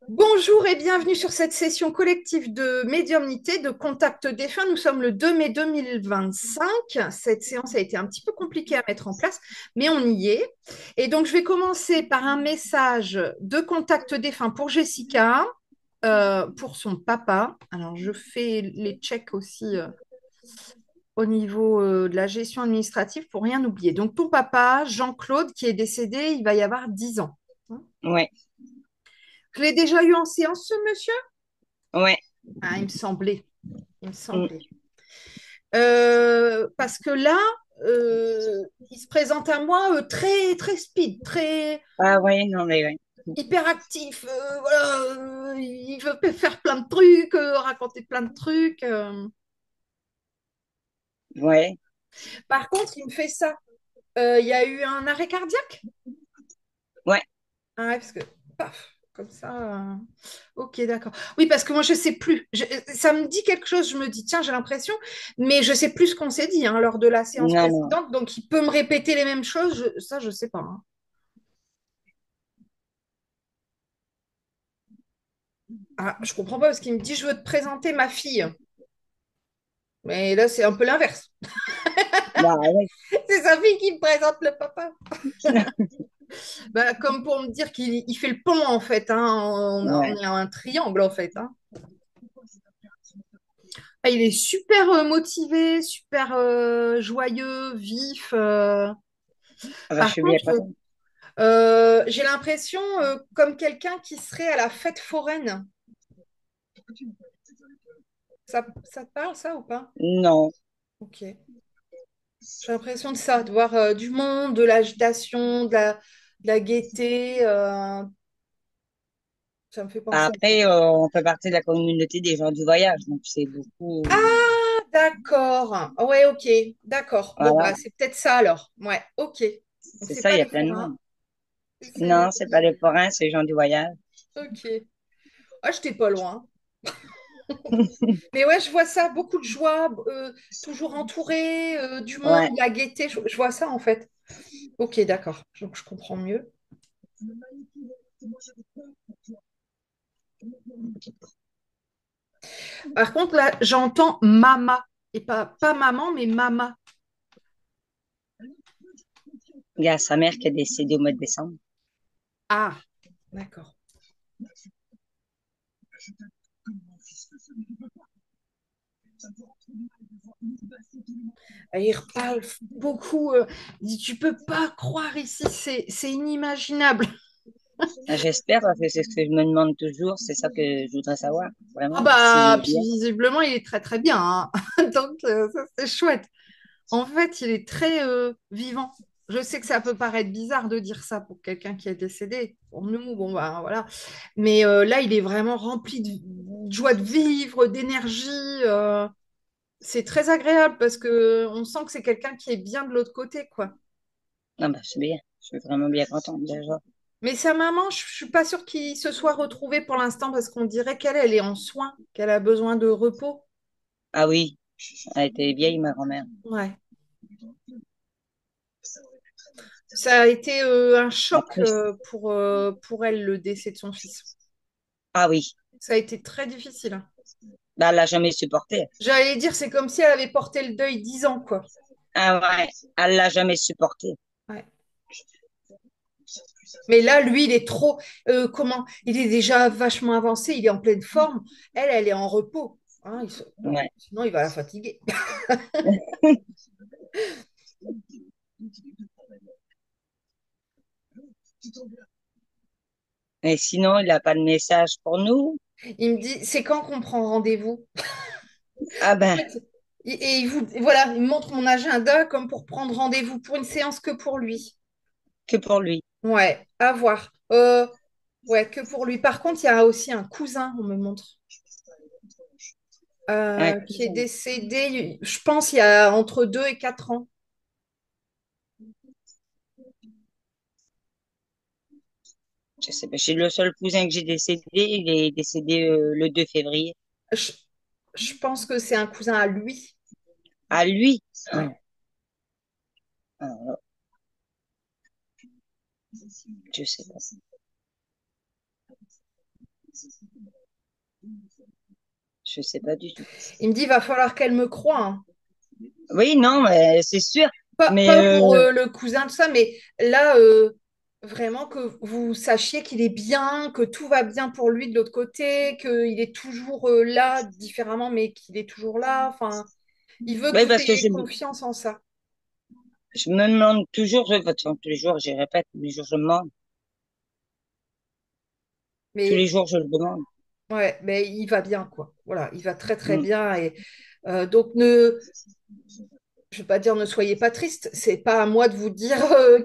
Bonjour et bienvenue sur cette session collective de médiumnité de contact défunt. Nous sommes le 2 mai 2025. Cette séance a été un petit peu compliquée à mettre en place, mais on y est. Et donc, je vais commencer par un message de contact défunt pour Jessica, pour son papa. Alors, je fais les checks aussi au niveau de la gestion administrative pour rien oublier. Donc, ton papa, Jean-Claude, qui est décédé, il va y avoir 10 ans. Ouais, Je l'ai déjà eu en séance, ce monsieur? ouais, Ah, il me semblait. Il me mm. semblait. Parce que là, il se présente à moi très, très speed, très Ah ouais, non mais ouais. hyperactif. Voilà, il veut faire plein de trucs, raconter plein de trucs. Ouais, Par contre, il me fait ça. Il y a eu un arrêt cardiaque? ouais, Ah ouais, parce que, paf, comme ça. Ok, d'accord. Oui, parce que moi, je sais plus. Ça me dit quelque chose, je me dis, tiens, j'ai l'impression, mais je sais plus ce qu'on s'est dit hein, lors de la séance non, non. précédente, donc il peut me répéter les mêmes choses, ça, je sais pas. Hein. Ah, je comprends pas parce qu'il me dit, je veux te présenter ma fille. Mais là, c'est un peu l'inverse. Bah ouais. C'est sa fille qui me présente le papa. Bah, comme pour me dire qu'il fait le pont, en fait. Hein. On Ouais. est un triangle, en fait. Hein. Ah, il est super motivé, super joyeux, vif. Ah bah, je Par suis bien contre, contente. j'ai l'impression comme quelqu'un qui serait à la fête foraine. Ça te parle, ça, ou pas? Non. Ok. J'ai l'impression de ça, de voir du monde, de l'agitation, de la gaieté. Ça me fait penser à ça. Après, on fait partie de la communauté des gens du voyage, donc c'est beaucoup. Ah, d'accord. Ouais, ok. D'accord. Bon, Voilà, bah, c'est peut-être ça alors. Ouais, ok. Donc, c'est c'est ça, il pas y a les plein de forains. monde. C'est... Non, c'est pas les forains, c'est les gens du voyage. Ok. Ah, j'étais pas loin. Mais ouais, je vois ça, beaucoup de joie, toujours entouré, du monde, Ouais. de la gaieté. Je vois ça en fait. Ok, d'accord. Donc, je comprends mieux. Par contre, là, j'entends mama. Et pas maman, mais mama. Il y a sa mère qui est décédée au mois de décembre. Ah, d'accord. Et il reparle beaucoup. Il dit, tu peux pas croire ici, c'est inimaginable. Ah, j'espère, parce que c'est ce que je me demande toujours, c'est ça que je voudrais savoir, Ah vraiment, s'il bah, est puis bien. visiblement, il est très très bien. Hein. Donc, ça, c'est chouette. En fait, il est très vivant. Je sais que ça peut paraître bizarre de dire ça pour quelqu'un qui est décédé. Pour nous, bon, bah voilà. Mais là, il est vraiment rempli de joie de vivre, d'énergie. C'est très agréable parce que on sent que c'est quelqu'un qui est bien de l'autre côté, quoi. Ah bah, c'est bien. Je suis vraiment bien contente déjà. Mais sa maman, je suis pas sûre qu'il se soit retrouvé pour l'instant parce qu'on dirait elle est en soins, qu'elle a besoin de repos. Ah oui, elle était vieille, ma grand-mère. Ouais. Ça a été un choc Après, pour elle, le décès de son fils. ah oui, Ça a été très difficile. Hein. bah, elle l'a jamais supporté. J'allais dire, c'est comme si elle avait porté le deuil 10 ans, quoi. Ah ouais, elle l'a jamais supporté. Ouais. Mais là, lui, il est trop. Comment? Il est déjà vachement avancé, il est en pleine forme. Elle est en repos. Hein, Ouais. sinon, il va la fatiguer. Et sinon, il n'a pas de message pour nous. Il me dit, c'est quand qu'on prend rendez-vous? Ah ben, En fait, et voilà, il me montre mon agenda comme pour prendre rendez-vous pour une séance que pour lui. que pour lui. Ouais, à voir. Ouais, que pour lui. Par contre, il y a aussi un cousin, on me montre, Un qui est cousin. décédé, je pense, il y a entre 2 et 4 ans. Je sais pas, c'est le seul cousin que j'ai décédé. Il est décédé le 2 février. Je, je pense que c'est un cousin à lui. À lui. Ouais. Alors, Je sais pas. Je sais pas du tout. Il me dit, va falloir qu'elle me croie, hein. Oui, non, mais c'est sûr. Mais Pas pour le cousin, tout ça, mais là, vraiment que vous sachiez qu'il est bien, que tout va bien pour lui de l'autre côté, qu'il est toujours là différemment, mais qu'il est toujours là. Enfin, il veut que oui, vous parce que ayez confiance en ça. je me demande toujours, de toute façon, tous les jours, je répète, tous les jours, je me demande. Tous les Mais jours, je le demande. ouais, mais il va bien, quoi. Voilà, il va très très Mm, bien. Et donc je vais pas dire ne soyez pas triste, c'est pas à moi de vous dire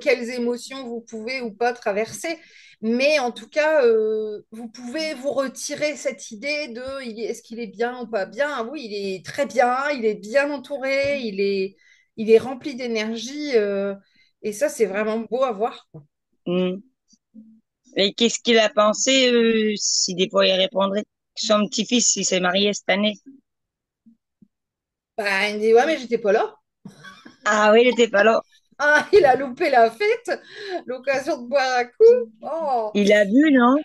quelles émotions vous pouvez ou pas traverser, mais en tout cas, vous pouvez vous retirer cette idée de est-ce qu'il est bien ou pas bien. Ah oui, il est très bien, il est bien entouré, il est rempli d'énergie, et ça, c'est vraiment beau à voir, quoi. mm. Et qu'est-ce qu'il a pensé, si des fois il répondrait? Son petit-fils, il s'est marié cette année. Bah, il me dit, ouais, mais j'étais pas là. Ah oui, il était pas là. Ah, il a loupé la fête, l'occasion de boire un coup. Oh. Il a vu, non?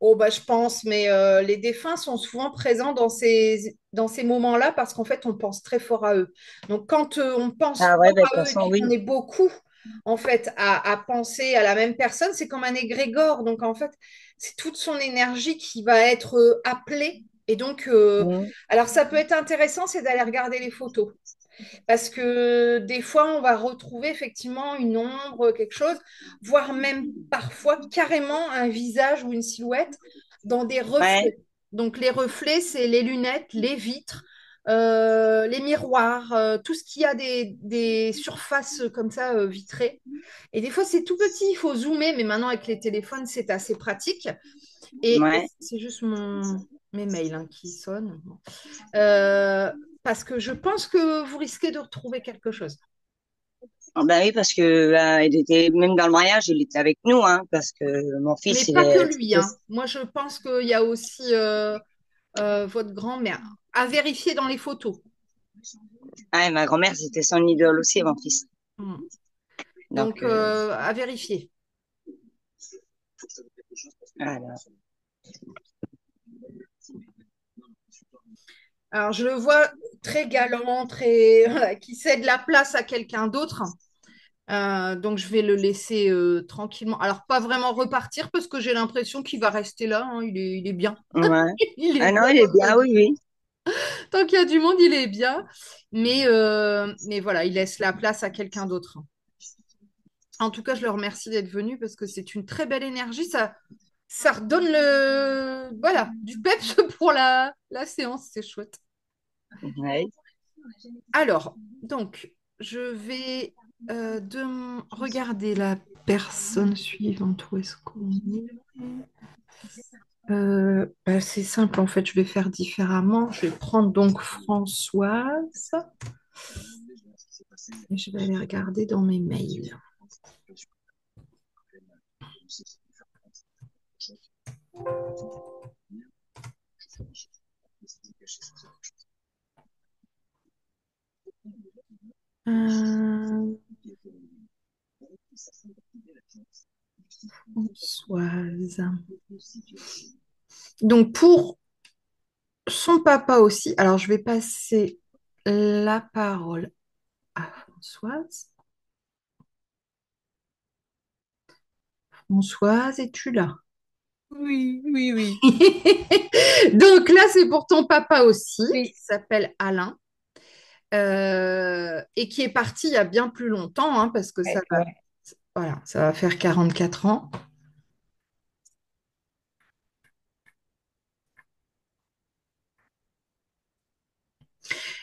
Oh, bah, je pense, mais les défunts sont souvent présents dans ces moments-là parce qu'en fait, on pense très fort à eux. Donc, quand on pense Ah ouais, fort ben, de toute à eux et façon, puis qu'on oui. est beaucoup, en fait, à penser à la même personne, c'est comme un égrégore. Donc, en fait, c'est toute son énergie qui va être appelée. Et donc, Mm. alors, ça peut être intéressant, c'est d'aller regarder les photos. Parce que des fois, on va retrouver effectivement une ombre, quelque chose, voire même parfois carrément un visage ou une silhouette dans des Ouais, reflets. Donc les reflets, c'est les lunettes, les vitres, les miroirs, tout ce qui a des surfaces comme ça vitrées. Et des fois, c'est tout petit, il faut zoomer, mais maintenant avec les téléphones, c'est assez pratique. Et ouais. c'est juste mes mails hein, qui sonnent. Euh, Parce que je pense que vous risquez de retrouver quelque chose. Ah ben oui, parce que il était même dans le mariage, il était avec nous, hein, parce que mon Mais fils, il pas que est. lui, hein. Moi, je pense qu'il y a aussi votre grand-mère. À vérifier dans les photos. Ah, et ma grand-mère, c'était son idole aussi, mon fils. Hmm. Donc, Donc, à vérifier. voilà. Alors, je le vois très galant, très, voilà, qui cède la place à quelqu'un d'autre. Donc, je vais le laisser tranquillement. Alors, pas vraiment repartir parce que j'ai l'impression qu'il va rester là, hein. Il est bien. Ouais. Il est Ah non, bien il est dans sa bien, oui, vie. oui. Tant qu'il y a du monde, il est bien. Mais voilà, il laisse la place à quelqu'un d'autre. En tout cas, je le remercie d'être venu parce que c'est une très belle énergie. Ça redonne voilà, du peps pour la séance. C'est chouette. Ouais. Alors, donc, je vais regarder la personne suivante. Où est-ce qu'on est? Bah, c'est simple, en fait, je vais faire différemment. Je vais prendre donc Françoise et je vais aller regarder dans mes mails. Euh, Françoise. Donc, pour son papa aussi, alors je vais passer la parole à Françoise. Françoise, es-tu là? Oui, oui, oui. Donc là, c'est pour ton papa aussi, qui Oui, s'appelle Alain, et qui est parti il y a bien plus longtemps, hein, parce que ouais, ouais. voilà, ça va faire 44 ans.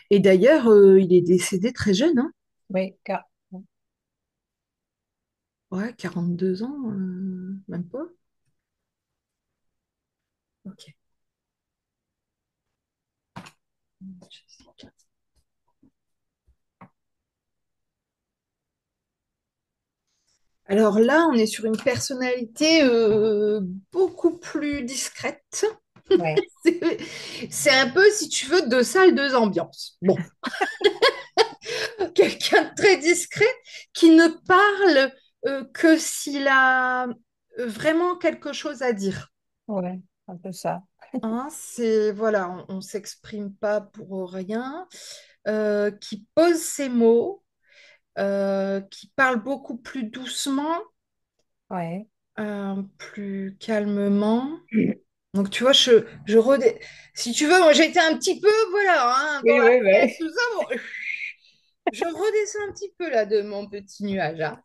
Et d'ailleurs, il est décédé très jeune, hein. Oui, Ouais, 42 ans, même pas. Ok. Alors là, on est sur une personnalité beaucoup plus discrète. ouais. C'est c'est un peu, si tu veux, deux salles, deux ambiances. Bon, quelqu'un de très discret qui ne parle que s'il a vraiment quelque chose à dire. Ouais, un peu ça. Hein, c'est, voilà, on s'exprime pas pour rien, qui pose ses mots, qui parle beaucoup plus doucement, Ouais. plus calmement. Donc, tu vois, si tu veux, moi, j'ai été un petit peu, voilà, hein, dans Oui, la oui, tête, oui. tout ça. Bon, je redescends un petit peu là de mon petit nuage, hein.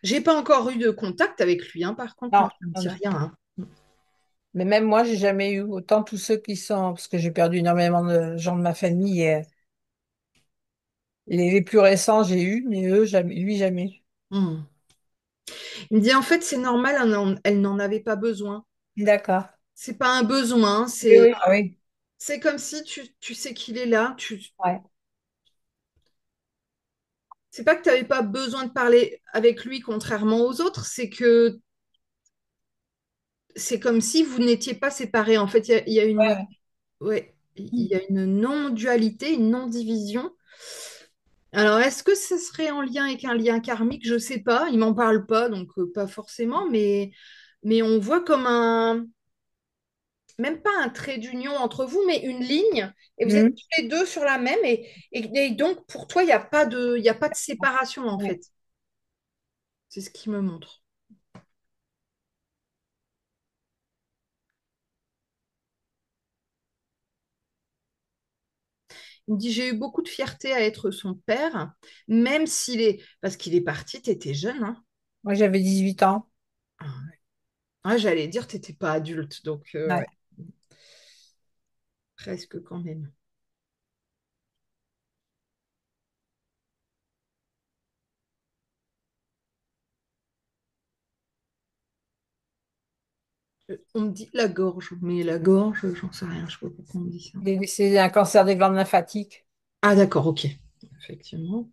J'ai pas encore eu de contact avec lui, hein, par contre, Non, moi, je ne non, dis non. rien, hein. Mais même moi, j'ai jamais eu autant tous ceux qui sont, parce que j'ai perdu énormément de gens de ma famille. Les plus récents, j'ai eu, mais eux, jamais, lui, jamais. Hmm. Il me dit, en fait, c'est normal, elle n'en avait pas besoin. D'accord. C'est pas un besoin, Oui, oui, ah oui. c'est comme si tu sais qu'il est là. Ouais, C'est pas que tu n'avais pas besoin de parler avec lui contrairement aux autres, c'est que c'est comme si vous n'étiez pas séparés. En fait, il y a ouais, une, ouais. ouais, il y a une non-dualité, une non-division. Alors, est-ce que ce serait en lien avec un lien karmique? Je sais pas. Il m'en parle pas, donc pas forcément, mais on voit comme même pas un trait d'union entre vous, mais une ligne, et vous êtes Mhm. tous les deux sur la même, et donc pour toi, il y a pas de séparation en Ouais. fait. C'est ce qui me montre. Il me dit, j'ai eu beaucoup de fierté à être son père, même s'il est... Parce qu'il est parti, tu étais jeune, hein. Moi, j'avais 18 ans. Ah, ouais. Ah, j'allais dire, tu n'étais pas adulte, donc Ouais. ouais, presque quand même. On me dit la gorge, mais la gorge, j'en sais rien, je sais pas pourquoi on me dit ça. C'est un cancer des glandes lymphatiques. Ah d'accord, ok. Effectivement.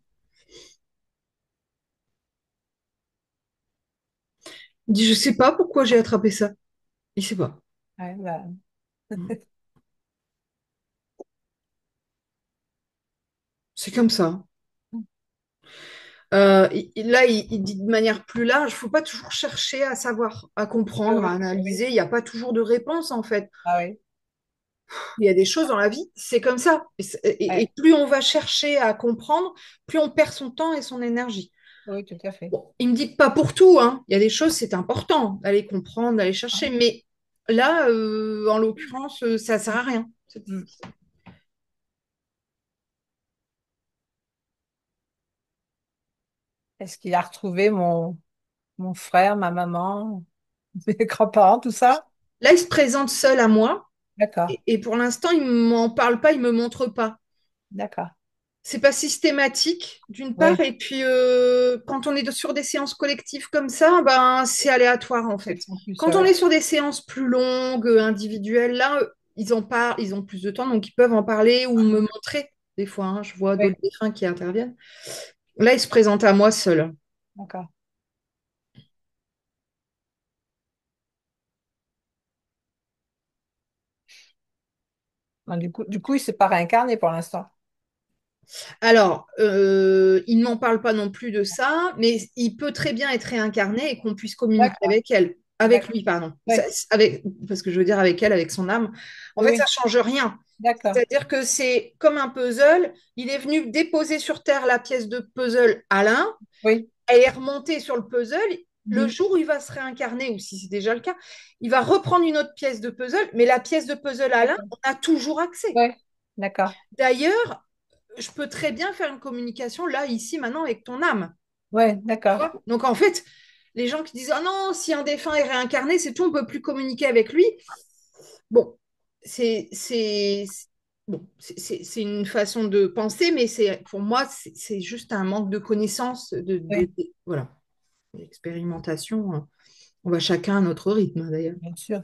Il me dit, je sais pas pourquoi j'ai attrapé ça. Il sait pas. Ouais, bah, C'est comme ça. Là, il dit de manière plus large, il faut pas toujours chercher à savoir, à oui, comprendre, à oui, oui. analyser. Il n'y a pas toujours de réponse, en fait. Ah oui, Il y a des choses dans la vie, c'est comme ça. Et ouais. plus on va chercher à comprendre, plus on perd son temps et son énergie. Oui, tout à fait. Bon, il me dit pas pour tout, hein. Il y a des choses, c'est important d'aller comprendre, d'aller chercher. Mais là, en l'occurrence, ça sert à rien. Mm. Est-ce qu'il a retrouvé mon frère, ma maman, mes grands-parents, tout ça? Là, il se présente seul à moi. D'accord. Et pour l'instant, il m'en parle pas, il me montre pas. D'accord. C'est pas systématique, d'une part, Oui, et puis quand on est sur des séances collectives comme ça, ben c'est aléatoire en ils fait. sont plus, Quand on est sur des séances plus longues, individuelles, là, ils en parlent, ils ont plus de temps, donc ils peuvent en parler ou me montrer. Des fois, hein, je vois oui, d'autres défunts qui interviennent. Là, ils se présentent à moi seul. d'accord. Bon, du coup, il ne s'est pas réincarné pour l'instant. Alors, il ne m'en parle pas non plus de ça, mais il peut très bien être réincarné et qu'on puisse communiquer D'accord. avec elle, avec D'accord. lui, pardon. Oui, Parce que je veux dire avec elle, avec son âme. En oui, fait, ça oui. change rien. D'accord. C'est-à-dire que c'est comme un puzzle. Il est venu déposer sur Terre la pièce de puzzle Alain. Oui. Elle est remontée sur le puzzle. Le Mhm. jour où il va se réincarner, ou si c'est déjà le cas, il va reprendre une autre pièce de puzzle, mais la pièce de puzzle Alain, D'accord. on a toujours accès. Oui. D'accord. D'ailleurs, je peux très bien faire une communication là, ici, maintenant, avec ton âme. Oui, Tu d'accord. vois. Donc, en fait, les gens qui disent, ah non, si un défunt est réincarné, c'est tout, on ne peut plus communiquer avec lui. Bon, c'est une façon de penser, mais pour moi, c'est juste un manque de connaissance, Oui, voilà, l'expérimentation. Hein. On va chacun à notre rythme, hein, d'ailleurs. bien sûr.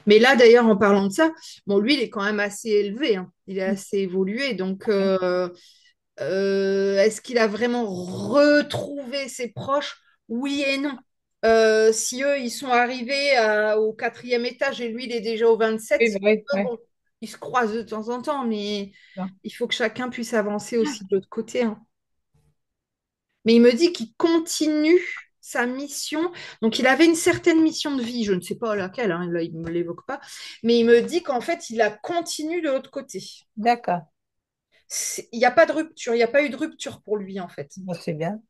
Mais là, d'ailleurs, en parlant de ça, bon, lui, il est quand même assez élevé, hein. Il est assez évolué. Donc, Oui, est-ce qu'il a vraiment retrouvé ses proches? Oui et non. Si eux, ils sont arrivés au quatrième étage et lui, il est déjà au 27, oui, c'est oui, pas oui. bon. ils se croisent de temps en temps, mais Non. il faut que chacun puisse avancer aussi de l'autre côté, hein. Mais il me dit qu'il continue sa mission. Donc, il avait une certaine mission de vie, je ne sais pas laquelle, hein, là, il ne me l'évoque pas, mais il me dit qu'en fait, il la continue de l'autre côté. D'accord. Il n'y a pas de rupture, il n'y a pas eu de rupture pour lui, en fait. Bon, c'est bien.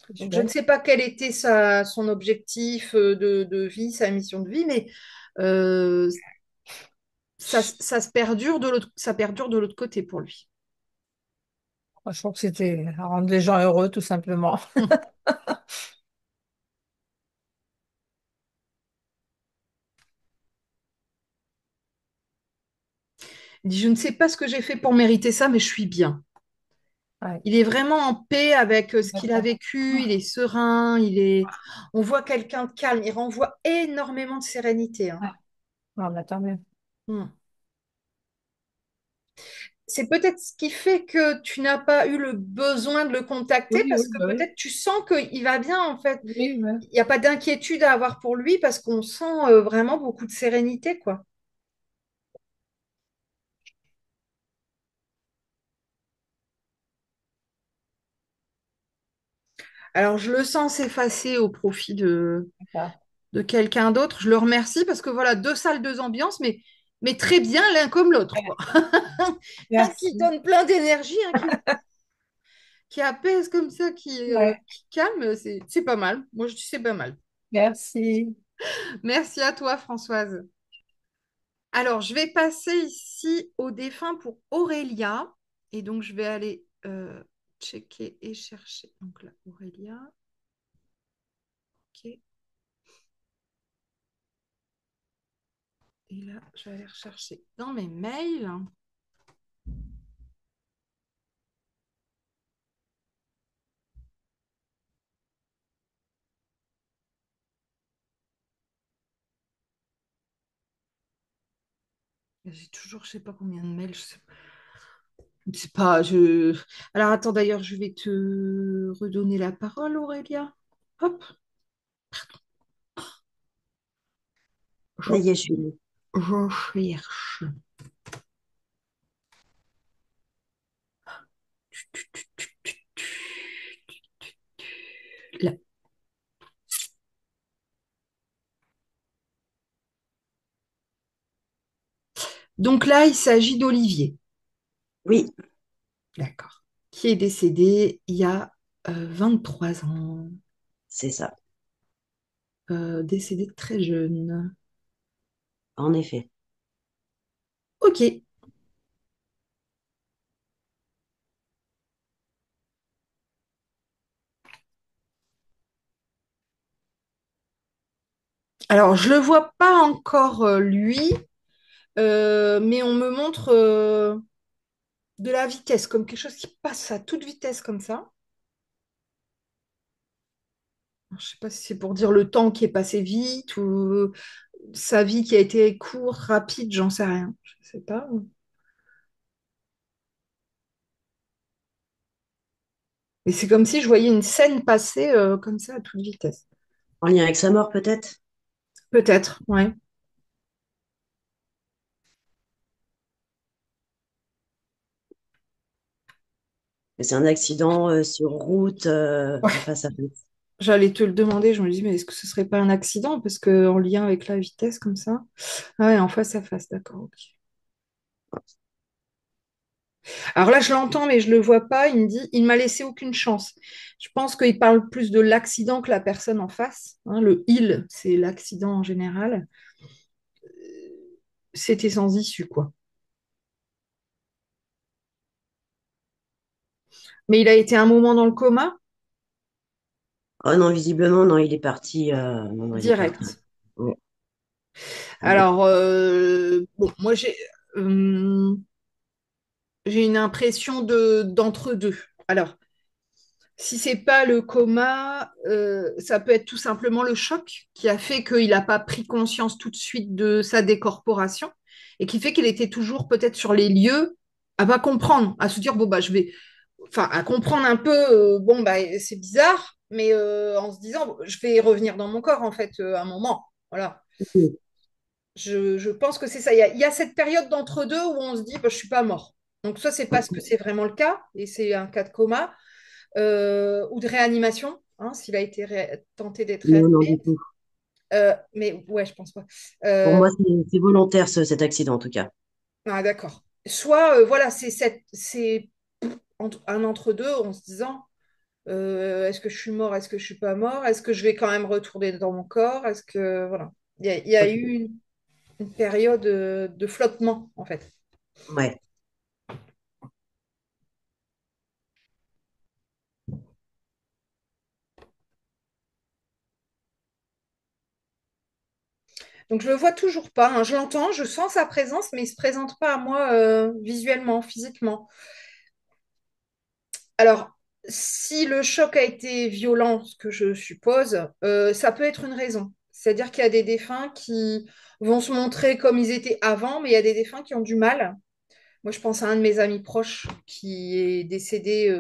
C'est Donc, je ne chouette. sais pas quel était son objectif de vie, sa mission de vie, mais euh, ça perdure de l'autre côté pour lui. Moi, je trouve que c'était rendre les gens heureux, tout simplement. Il dit, je ne sais pas ce que j'ai fait pour mériter ça, mais je suis bien. Ouais. Il est vraiment en paix avec ce qu'il a D'accord. vécu, il est serein, on voit quelqu'un de calme, il renvoie énormément de sérénité, hein. Ouais. Bon, bah, tant mieux. Hmm. C'est peut-être ce qui fait que tu n'as pas eu le besoin de le Oui, contacter parce oui, que bah oui. peut-être tu sens qu'il va bien en fait. Oui, ouais. Il n'y a pas d'inquiétude à avoir pour lui parce qu'on sent vraiment beaucoup de sérénité, quoi. Alors je le sens s'effacer au profit D'accord. de quelqu'un d'autre. Je le remercie parce que voilà, deux salles, deux ambiances, mais très bien l'un comme l'autre, quoi. Ouais. Un qui Merci. donne plein d'énergie, un qui apaise comme ça, Ouais. qui calme, c'est pas mal. Moi, je dis c'est pas mal. Merci. Merci à toi, Françoise. Alors, je vais passer ici au défunt pour Aurélia. Et donc, je vais aller checker et chercher. Donc là, Aurélia. OK. Et là, je vais aller rechercher dans mes mails. J'ai toujours, je sais pas combien de mails. Je sais pas. Alors, attends, d'ailleurs, je vais te redonner la parole, Aurélia. Hop. Je, Ça y est, je suis là. je cherche. Là. Donc là, il s'agit d'Olivier, Oui, d'accord, qui est décédé il y a 23 ans, c'est ça, décédé très jeune. en effet. Ok, alors je le vois pas encore lui, mais on me montre de la vitesse, comme quelque chose qui passe à toute vitesse comme ça. Alors, je sais pas si c'est pour dire le temps qui est passé vite ou sa vie qui a été courte, rapide, j'en sais rien. Je sais pas. Mais c'est comme si je voyais une scène passer comme ça à toute vitesse. En lien avec sa mort, peut-être? Peut-être, ouais. Mais c'est un accident sur route, en Ouais. face à face. J'allais te le demander, je me dis, mais est-ce que ce serait pas un accident? Parce que en lien avec la vitesse comme ça. Ah ouais, en face à face, d'accord, ok. Alors là, je l'entends, mais je le vois pas. Il me dit, il m'a laissé aucune chance. Je pense qu'il parle plus de l'accident que la personne en face, hein. Le il, c'est l'accident en général. C'était sans issue, quoi. Mais il a été un moment dans le coma, Oh non, visiblement, non, il est parti. Non, non, il est parti. direct. Ouais. Oui. Alors, bon, moi, euh, j'ai une impression d'entre-deux. Alors, si c'est pas le coma, ça peut être tout simplement le choc qui a fait qu'il n'a pas pris conscience tout de suite de sa décorporation et qui fait qu'il était toujours peut-être sur les lieux à pas comprendre, à se dire bon bah je vais, enfin à comprendre un peu, bon bah c'est bizarre, mais en se disant bon, je vais revenir dans mon corps en fait à un moment, voilà. Je pense que c'est ça. Il y a cette période d'entre-deux où on se dit, bah, je suis pas mort. Donc, soit c'est parce que c'est vraiment le cas, et c'est un cas de coma, ou de réanimation, hein, s'il a été tenté d'être Non, réanimé. non, du tout. Mais ouais, je pense pas. Pour Euh, moi, c'est volontaire, cet accident, en tout cas. ah, d'accord. Soit, voilà, c'est un entre-deux en se disant, est-ce que je suis mort, est-ce que je suis pas mort, est-ce que je vais quand même retourner dans mon corps, est-ce que, voilà. Il y a eu Ok. une période de flottement, en fait. Ouais. Donc je le vois toujours pas, hein. Je l'entends, je sens sa présence, mais il se présente pas à moi visuellement, physiquement. Alors, si le choc a été violent, ce que je suppose, ça peut être une raison. C'est-à-dire qu'il y a des défunts qui vont se montrer comme ils étaient avant, mais il y a des défunts qui ont du mal. Moi, je pense à un de mes amis proches qui est décédé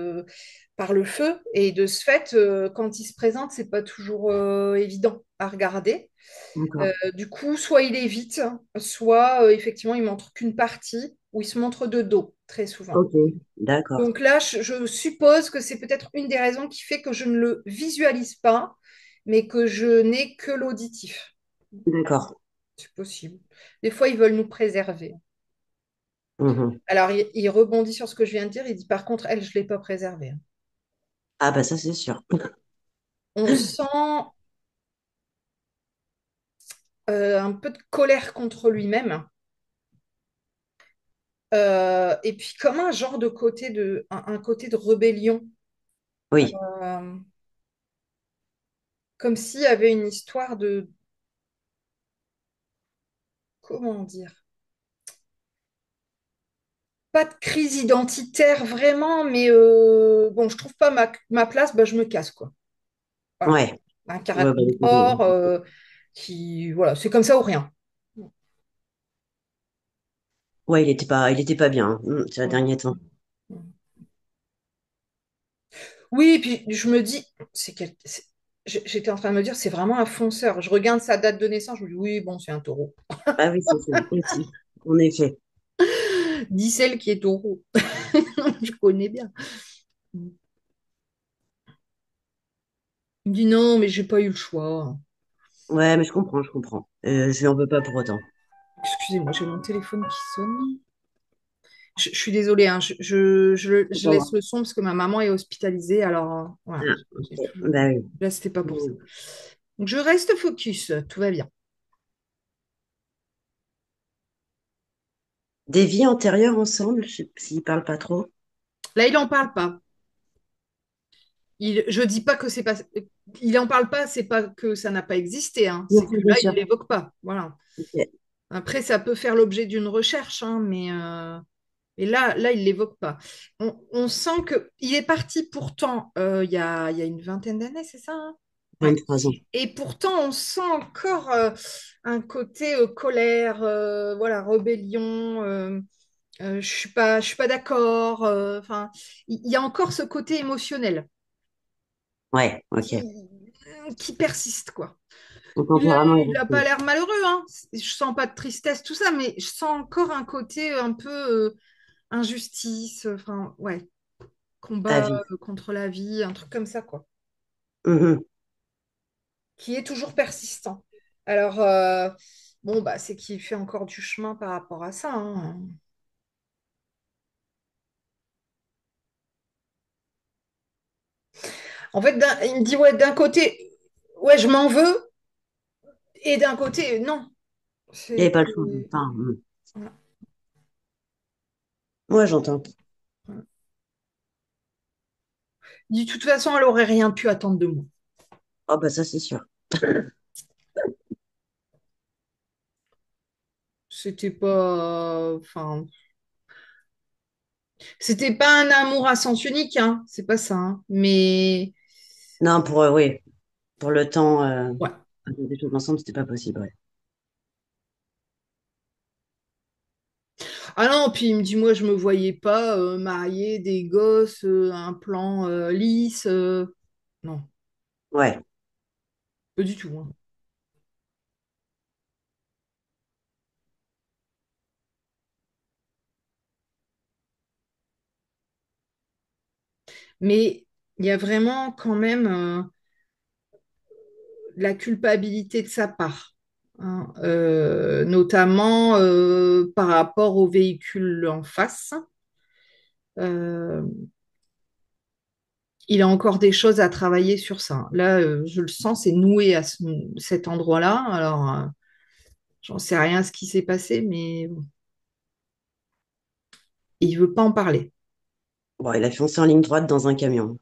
par le feu, et de ce fait, quand il se présente, c'est pas toujours évident à regarder. D'accord. Du coup, soit il évite, soit effectivement il montre qu'une partie, ou il se montre de dos, très souvent. Ok. D'accord. Donc là, je suppose que c'est peut-être une des raisons qui fait que je ne le visualise pas, mais que je n'ai que l'auditif. D'accord. C'est possible. Des fois, ils veulent nous préserver. Mhm. Alors, il rebondit sur ce que je viens de dire. Il dit, par contre, elle, je ne l'ai pas préservée. Ah, bah, ça, c'est sûr. On sent un peu de colère contre lui-même. Et puis, comme un genre de côté un côté de rébellion. Oui. Euh, Comme s'il y avait une histoire de, comment dire, pas de crise identitaire vraiment, mais bon, je trouve pas ma place, bah, je me casse, quoi. Voilà. Ouais. Un Ouais, bah, caractère fort, qui, voilà, c'est comme ça ou rien. ouais, il était pas bien, hein, ces Ouais. derniers temps. Oui, puis je me dis, j'étais en train de me dire, c'est vraiment un fonceur. Je regarde sa date de naissance, je me dis, oui, bon, c'est un taureau. Ah oui, c'est ça, aussi. En effet. Dis celle qui est taureau. Je connais bien. Il me dit, non, mais j'ai pas eu le choix. Ouais, mais je comprends, je comprends. Je lui en veux pas pour autant. Excusez-moi, j'ai mon téléphone qui sonne. Je suis désolée, hein, C'est je pas laisse grave. le son parce que ma maman est hospitalisée. Alors, voilà, Ah, ok. j'ai toujours... Bah oui. Là, c'était pas pour ça. Mm. Donc, je reste focus, tout va bien. Des vies antérieures ensemble, je sais s'ils parlent pas trop. Là, il en parle pas. Je dis pas que c'est pas... Il en parle pas, c'est pas que ça n'a pas existé, hein. Bien C'est que sûr, bien là, il sûr. l'évoque pas. Voilà. Ok. Après, ça peut faire l'objet d'une recherche, hein, mais là, il l'évoque pas. On sent que il est parti pourtant il y a une vingtaine d'années, c'est ça, hein? Ouais. 23 ans. Et pourtant, on sent encore un côté colère, voilà, rébellion. Je suis pas d'accord. Enfin, il y a encore ce côté émotionnel Ouais, ok. qui persiste, quoi. Son Il tempérament est il a pas resté. l'air malheureux, hein. Je sens pas de tristesse, tout ça, mais je sens encore un côté un peu injustice. Enfin, ouais, À combat vie. contre la vie, un truc comme ça, quoi, Mhm. qui est toujours persistant. Alors, bon, bah, c'est qu'il fait encore du chemin par rapport à ça, hein. En fait, il me dit, ouais, d'un côté, ouais, je m'en veux, et d'un côté, non. Il n'y avait C'est, pas le choix. Enfin, voilà, moi, j'entends. voilà. Il dit, de toute façon, elle aurait rien pu attendre de moi. Oh, bah, ça, c'est sûr. C'était pas, enfin, c'était pas un amour à sens unique, hein. C'est pas ça, hein. Mais, Non, oui, pour le temps, ouais. faire des choses ensemble, c'était pas possible, ouais. Ah non, puis il me dit, moi, je me voyais pas marier des gosses, un plan lisse. Non, Ouais. pas du tout, hein. Mais il y a vraiment quand même la culpabilité de sa part, hein, notamment par rapport au véhicule en face. Euh, il a encore des choses à travailler sur ça. Là, je le sens, c'est noué à cet endroit-là. Alors, j'en sais rien ce qui s'est passé, mais bon, il veut pas en parler. Bon, il a foncé en ligne droite dans un camion.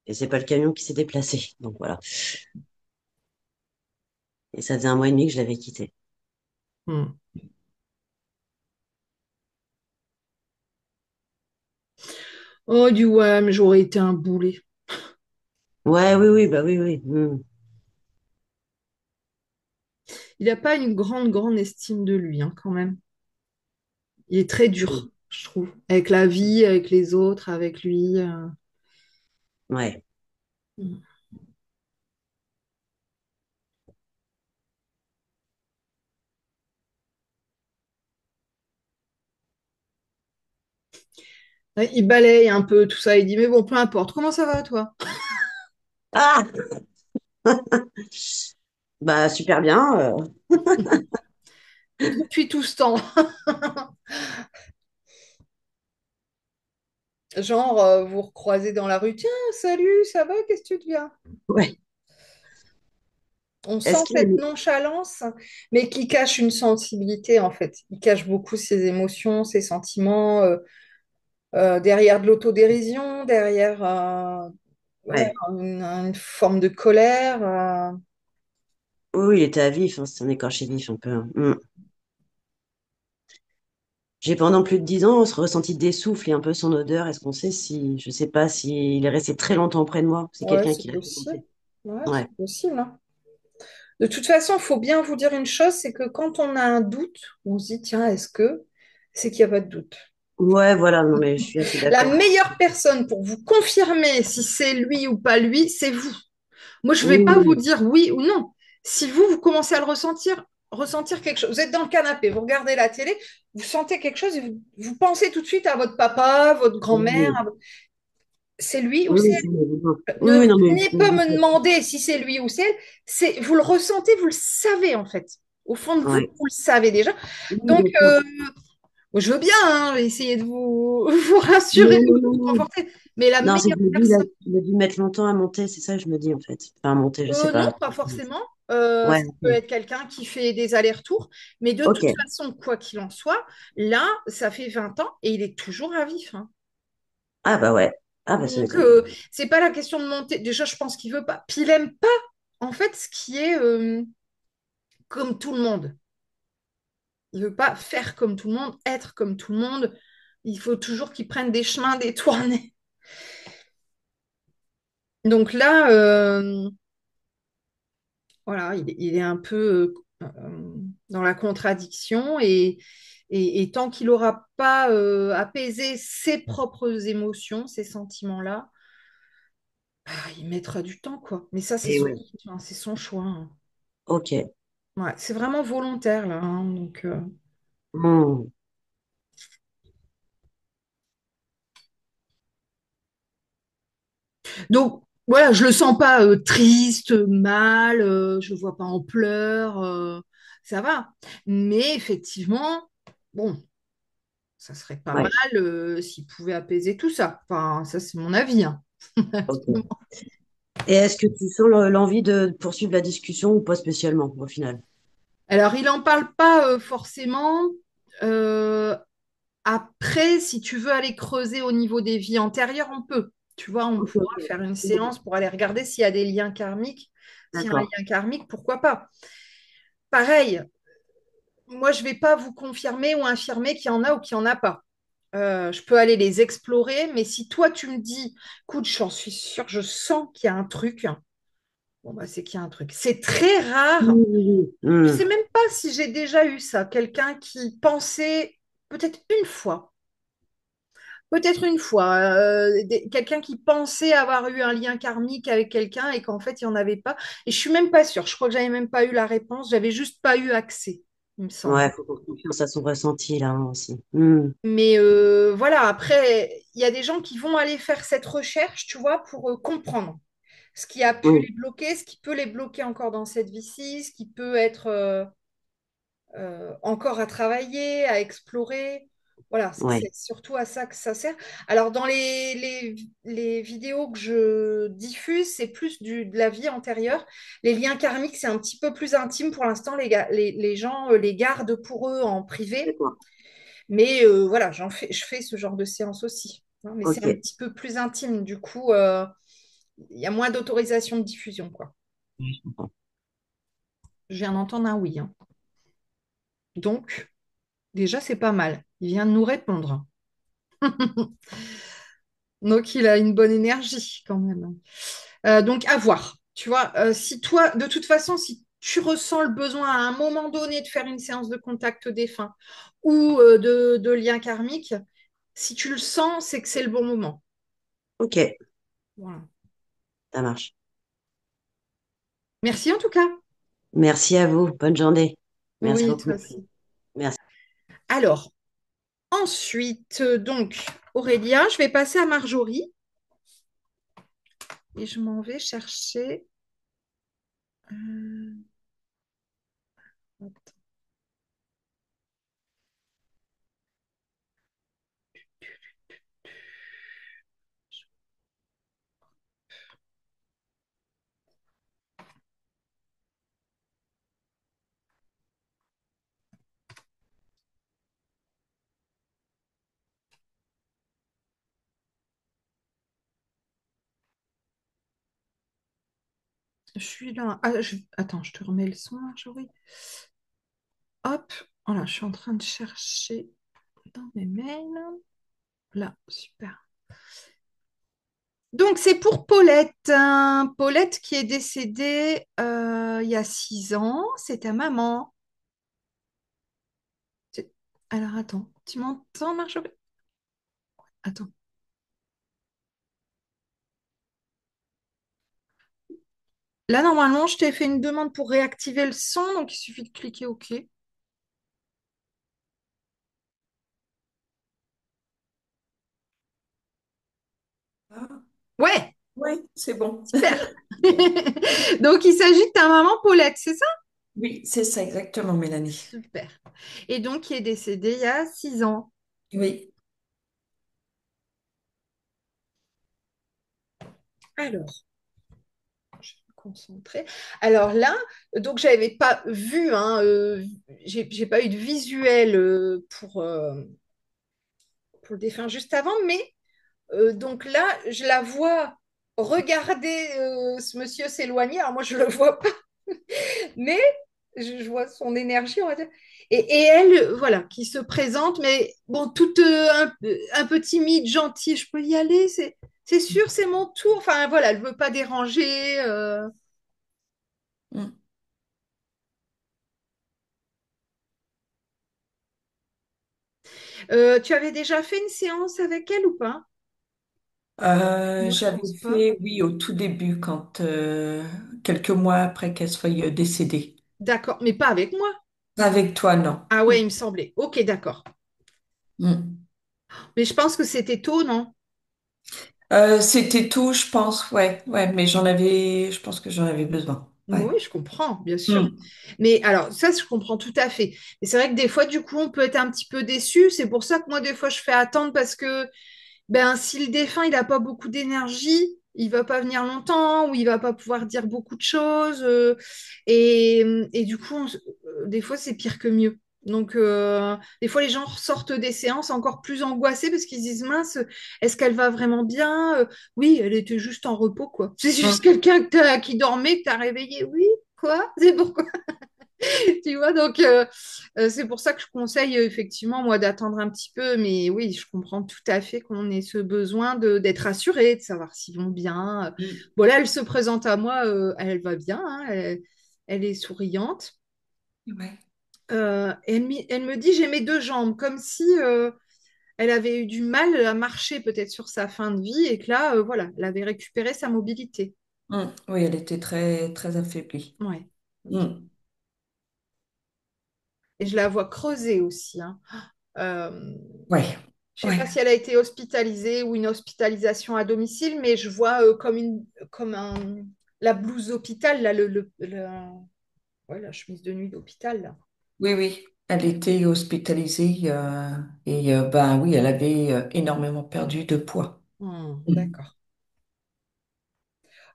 Et c'est pas le camion qui s'est déplacé. Donc voilà. Et ça faisait 1 mois et demi que je l'avais quitté. Hmm. Oh, du ouais, mais j'aurais été un boulet. Ouais, oui, oui, bah oui, oui. Il n'a pas une grande, grande estime de lui, hein, quand même. Il est très dur, je trouve, avec la vie, avec les autres, avec lui. Ouais. Ouais, il balaye un peu tout ça. Il dit, mais bon, peu importe. Comment ça va, toi? Ah! Bah super bien. Depuis tout ce temps. Genre, vous recroisez dans la rue. Tiens, salut, ça va? Qu'est-ce que tu deviens? Ouais. On sent Est-ce qu'il cette est... nonchalance, mais qui cache une sensibilité, en fait. Il cache beaucoup ses émotions, ses sentiments, derrière de l'autodérision, derrière ouais, Ouais. une forme de colère. Oui, oui, il était à vif, hein, c'est un écorché vif un peu, hein. J'ai pendant plus de 10 ans ressenti des souffles et un peu son odeur. Est-ce qu'on sait si, je sais pas, s'il est resté très longtemps auprès de moi? C'est Ouais, quelqu'un c'est qui reste possible. longtemps. Ouais, Ouais. c'est possible, hein. De toute façon, il faut bien vous dire une chose, c'est que quand on a un doute, on se dit, tiens, est-ce que c'est qu'il n'y a pas de doute? Ouais, voilà, non mais je suis assez La d'accord. meilleure personne pour vous confirmer si c'est lui ou pas lui, c'est vous. Moi, je ne vais Oui, pas vous oui, dire oui ou non. Si vous, vous commencez à le ressentir quelque chose, vous êtes dans le canapé, vous regardez la télé, vous sentez quelque chose et vous pensez tout de suite à votre papa, votre oui, grand-mère, oui, c'est lui ou oui, c'est oui, c'est évident. elle. Oui, Ne oui, non mais venez pas me demander si c'est lui ou c'est elle. Vous le ressentez, vous le savez en fait. Au fond de vous, ouais. vous le savez déjà. Oui, Donc, bien sûr. moi, je veux bien hein, essayer de vous rassurer, Non, de non, non, vous non. conforter. Mais la Non, c'est que meilleure je me dis, personne, il a dû mettre longtemps à monter, c'est ça que je me dis en fait. Enfin, à monter, je sais non, pas. pas forcément. Ouais, Ça peut ok. être quelqu'un qui fait des allers-retours. Mais de Ok. toute façon, quoi qu'il en soit, là, ça fait 20 ans et il est toujours à vif, hein. Ah bah ouais. Ah bah ça Donc, m'étonne. c'est pas la question de monter. Déjà, je pense qu'il veut pas. Puis, il aime pas, en fait, ce qui est comme tout le monde. Il veut pas faire comme tout le monde, être comme tout le monde. Il faut toujours qu'il prenne des chemins détournés. Donc là, voilà, il est un peu dans la contradiction et tant qu'il n'aura pas apaisé ses propres émotions, ces sentiments-là, bah, il mettra du temps, quoi. Mais ça, c'est Et son, ouais. enfin, c'est son choix, hein. Ok. Ouais, c'est vraiment volontaire, là, hein, donc, Hmm. voilà, je le sens pas triste, mal, je le vois pas en pleurs, ça va. Mais effectivement, bon, ça serait pas mal Ouais. s'il pouvait apaiser tout ça. Enfin, ça, c'est mon avis, hein. Ok. Et est-ce que tu sens l'envie de poursuivre la discussion ou pas spécialement au final? Alors, il n'en parle pas forcément. Euh, Après, si tu veux aller creuser au niveau des vies antérieures, on peut. Tu vois, on Ok, pourra ok. faire une Hmm. séance pour aller regarder s'il y a des liens karmiques. S'il y a un D'accord. lien karmique, pourquoi pas? Pareil, moi, je ne vais pas vous confirmer ou infirmer qu'il y en a ou qu'il n'y en a pas. Je peux aller les explorer, mais si toi, tu me dis, écoute, j'en suis sûre, je sens qu'il y a un truc, bon, bah, c'est qu'il y a un truc. C'est très Oui, rare. oui, oui. Je Hmm. sais même pas si j'ai déjà eu ça. Quelqu'un qui pensait, peut-être une fois, quelqu'un qui pensait avoir eu un lien karmique avec quelqu'un et qu'en fait, il n'y en avait pas. Et je suis même pas sûre. Je crois que j'avais même pas eu la réponse. J'avais juste pas eu accès. il me semble. Ouais, faut faire confiance à son ressenti là hein, aussi. Hmm. Mais voilà, après, il y a des gens qui vont aller faire cette recherche, tu vois, pour comprendre ce qui a pu Oui, les bloquer, ce qui peut les bloquer encore dans cette vie-ci, ce qui peut être encore à travailler, à explorer. Voilà, ouais, c'est surtout à ça que ça sert. Alors, dans les vidéos que je diffuse, c'est plus de la vie antérieure. Les liens karmiques, c'est un petit peu plus intime. Pour l'instant, les gens les gardent pour eux en privé. d'accord. Mais voilà, je fais ce genre de séance aussi, hein. Mais c'est Ok, un petit peu plus intime. Du coup, il y a moins d'autorisation de diffusion, quoi. je comprends. Je viens d'entendre un oui, hein. Donc, déjà, c'est pas mal. Il vient de nous répondre. Donc, il a une bonne énergie quand même. Donc, à voir. Tu vois, si toi, de toute façon, si tu ressens le besoin à un moment donné de faire une séance de contact défunt ou de lien karmique, si tu le sens, c'est que c'est le bon moment. Ok, Voilà. ça marche. Merci en tout cas. Merci à vous. Bonne journée. Merci Oui, beaucoup. toi aussi. Merci. Alors, ensuite, donc, Aurélia, je vais passer à Marjorie et je m'en vais chercher. euh, attends, je suis là. Ah, attends, je te remets le son, Marjorie. Hop, voilà, je suis en train de chercher dans mes mails. Là, super. Donc, c'est pour Paulette, hein. Paulette qui est décédée il y a 6 ans. C'est ta maman. Alors, attends, tu m'entends, Marjorie? Attends. Là, normalement, je t'ai fait une demande pour réactiver le son, donc il suffit de cliquer OK. Ah, Ouais, ouais, c'est bon. super. Donc, il s'agit de ta maman Paulette, c'est ça? Oui, c'est ça exactement, Mélanie. Super. Et donc, qui est décédée il y a 6 ans. Oui. Alors, je vais me concentrer. Alors là, donc, j'avais pas vu, hein, j'ai pas eu de visuel pour le défunt juste avant, mais donc là, je la vois regarder ce monsieur s'éloigner. Alors moi, je le vois pas, mais je vois son énergie, on va dire. Et elle, voilà, qui se présente, mais bon, toute un peu timide, gentille. Je peux y aller, c'est sûr, c'est mon tour. Enfin voilà, elle veut pas déranger. Mm. Tu avais déjà fait une séance avec elle ou pas? Moi, je J'avais pense pas. fait, oui, au tout début, quand quelques mois après qu'elle soit décédée. D'accord, mais pas avec moi. Avec toi, non. Ah Mm. ouais, il me semblait. Ok, d'accord. Mm. Mais je pense que c'était tôt, non? C'était tout, je pense, ouais, ouais, mais je pense que j'en avais besoin. Ouais. Oui, je comprends, bien sûr. Mm. Mais alors, ça, je comprends tout à fait. Mais c'est vrai que des fois, du coup, on peut être un petit peu déçu. C'est pour ça que moi, des fois, je fais attendre parce que ben, si le défunt, il n'a pas beaucoup d'énergie, il va pas venir longtemps ou il va pas pouvoir dire beaucoup de choses. Et du coup, des fois, c'est pire que mieux. Donc, des fois, les gens sortent des séances encore plus angoissés parce qu'ils se disent, mince, est-ce qu'elle va vraiment bien? Oui, elle était juste en repos, quoi. C'est juste Mm. quelqu'un qui dormait, que tu as réveillé. Oui, quoi? C'est pourquoi? Tu vois, donc c'est pour ça que je conseille effectivement, moi, d'attendre un petit peu. Mais oui, je comprends tout à fait qu'on ait ce besoin d'être rassuré, de savoir s'ils vont bien. Mm. Bon, là, elle se présente à moi, elle va bien, hein, elle est souriante. Ouais. Elle me dit, j'ai mes deux jambes, comme si elle avait eu du mal à marcher peut-être sur sa fin de vie et que là, voilà, elle avait récupéré sa mobilité. Mm. Oui, elle était très, très affaiblie. Ouais. Ok. Mm. Et je la vois creuser aussi, hein. Euh, Ouais, je ne sais pas ouais. si elle a été hospitalisée ou une hospitalisation à domicile, mais je vois la blouse d'hôpital, là, ouais, la chemise de nuit d'hôpital, là. Oui, oui. Elle était hospitalisée et ben oui, elle avait énormément perdu de poids. Mhm. D'accord.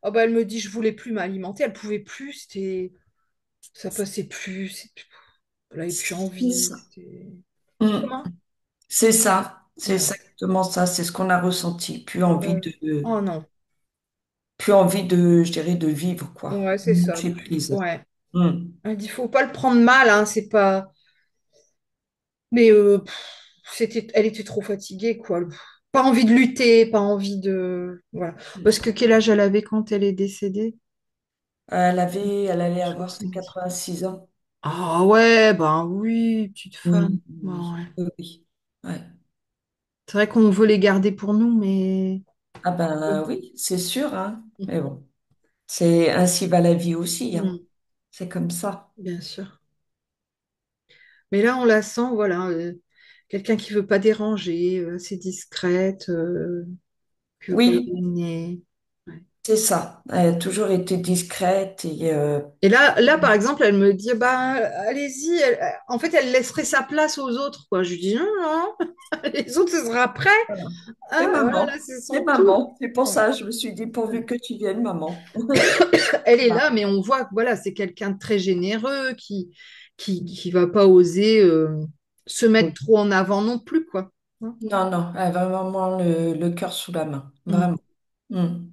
Oh, bah, elle me dit, je voulais plus m'alimenter, elle pouvait plus, ça passait plus, elle avait plus C'est envie. ça. Mm. Comment? C'est ça. C'est Ouais. exactement ça. C'est ce qu'on a ressenti. Oh non. Plus envie de, je dirais, de vivre, quoi. Ouais, c'est ça. Lâcher prise. Ouais. Mm. Elle dit, faut pas le prendre mal, hein, c'est pas. Mais elle était trop fatiguée, quoi. Pas envie de lutter, pas envie de. Voilà. Parce que quel âge elle avait quand elle est décédée? Elle allait avoir ses 70. 86 ans. Ah ouais, ben oui, petite femme. Oui, Ben oui, ouais. oui, oui. Ouais. C'est vrai qu'on veut les garder pour nous, mais Ah ben oui, c'est sûr, hein. Mais bon, c'est ainsi va la vie aussi, hein. Mm, C'est comme ça. bien sûr. Mais là, on la sent, voilà, quelqu'un qui veut pas déranger, assez discrète, qui veut pas Oui, gêner. Ouais. c'est ça. Elle a toujours été discrète et Et là, par exemple, elle me dit, bah, allez-y. En fait, elle laisserait sa place aux autres, quoi. Je lui dis, non, non, les autres, ce sera après. voilà. C'est Hein, voilà, là, maman. c'est C'est son tour. maman. C'est pour Ouais. ça, je me suis dit, pourvu que tu viennes, maman. Elle est Voilà. là, mais on voit que voilà, c'est quelqu'un de très généreux qui va pas oser se mettre Oui. trop en avant non plus, quoi. Hein. Non, non, elle a vraiment le cœur sous la main. Mm. Vraiment. Mm.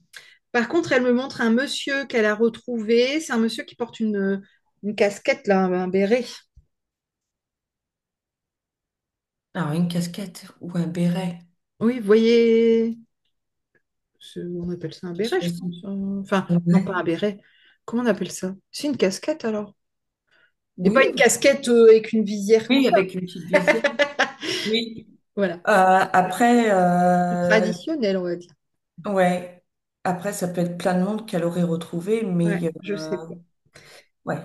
Par contre, elle me montre un monsieur qu'elle a retrouvé. C'est un monsieur qui porte une casquette, là, un béret. Alors, une casquette ou un béret. Oui, vous voyez, on appelle ça un Je béret, sais je pas. pense. Enfin, non, Ouais. pas un béret. Comment on appelle ça? C'est une casquette alors. Et pas Oui, une casquette avec une visière comme oui, ça. avec une petite visière. Oui. Voilà. Après, Plus traditionnel, on va dire. ouais. Après, ça peut être plein de monde qu'elle aurait retrouvé, Ouais, mais je sais pas. ouais.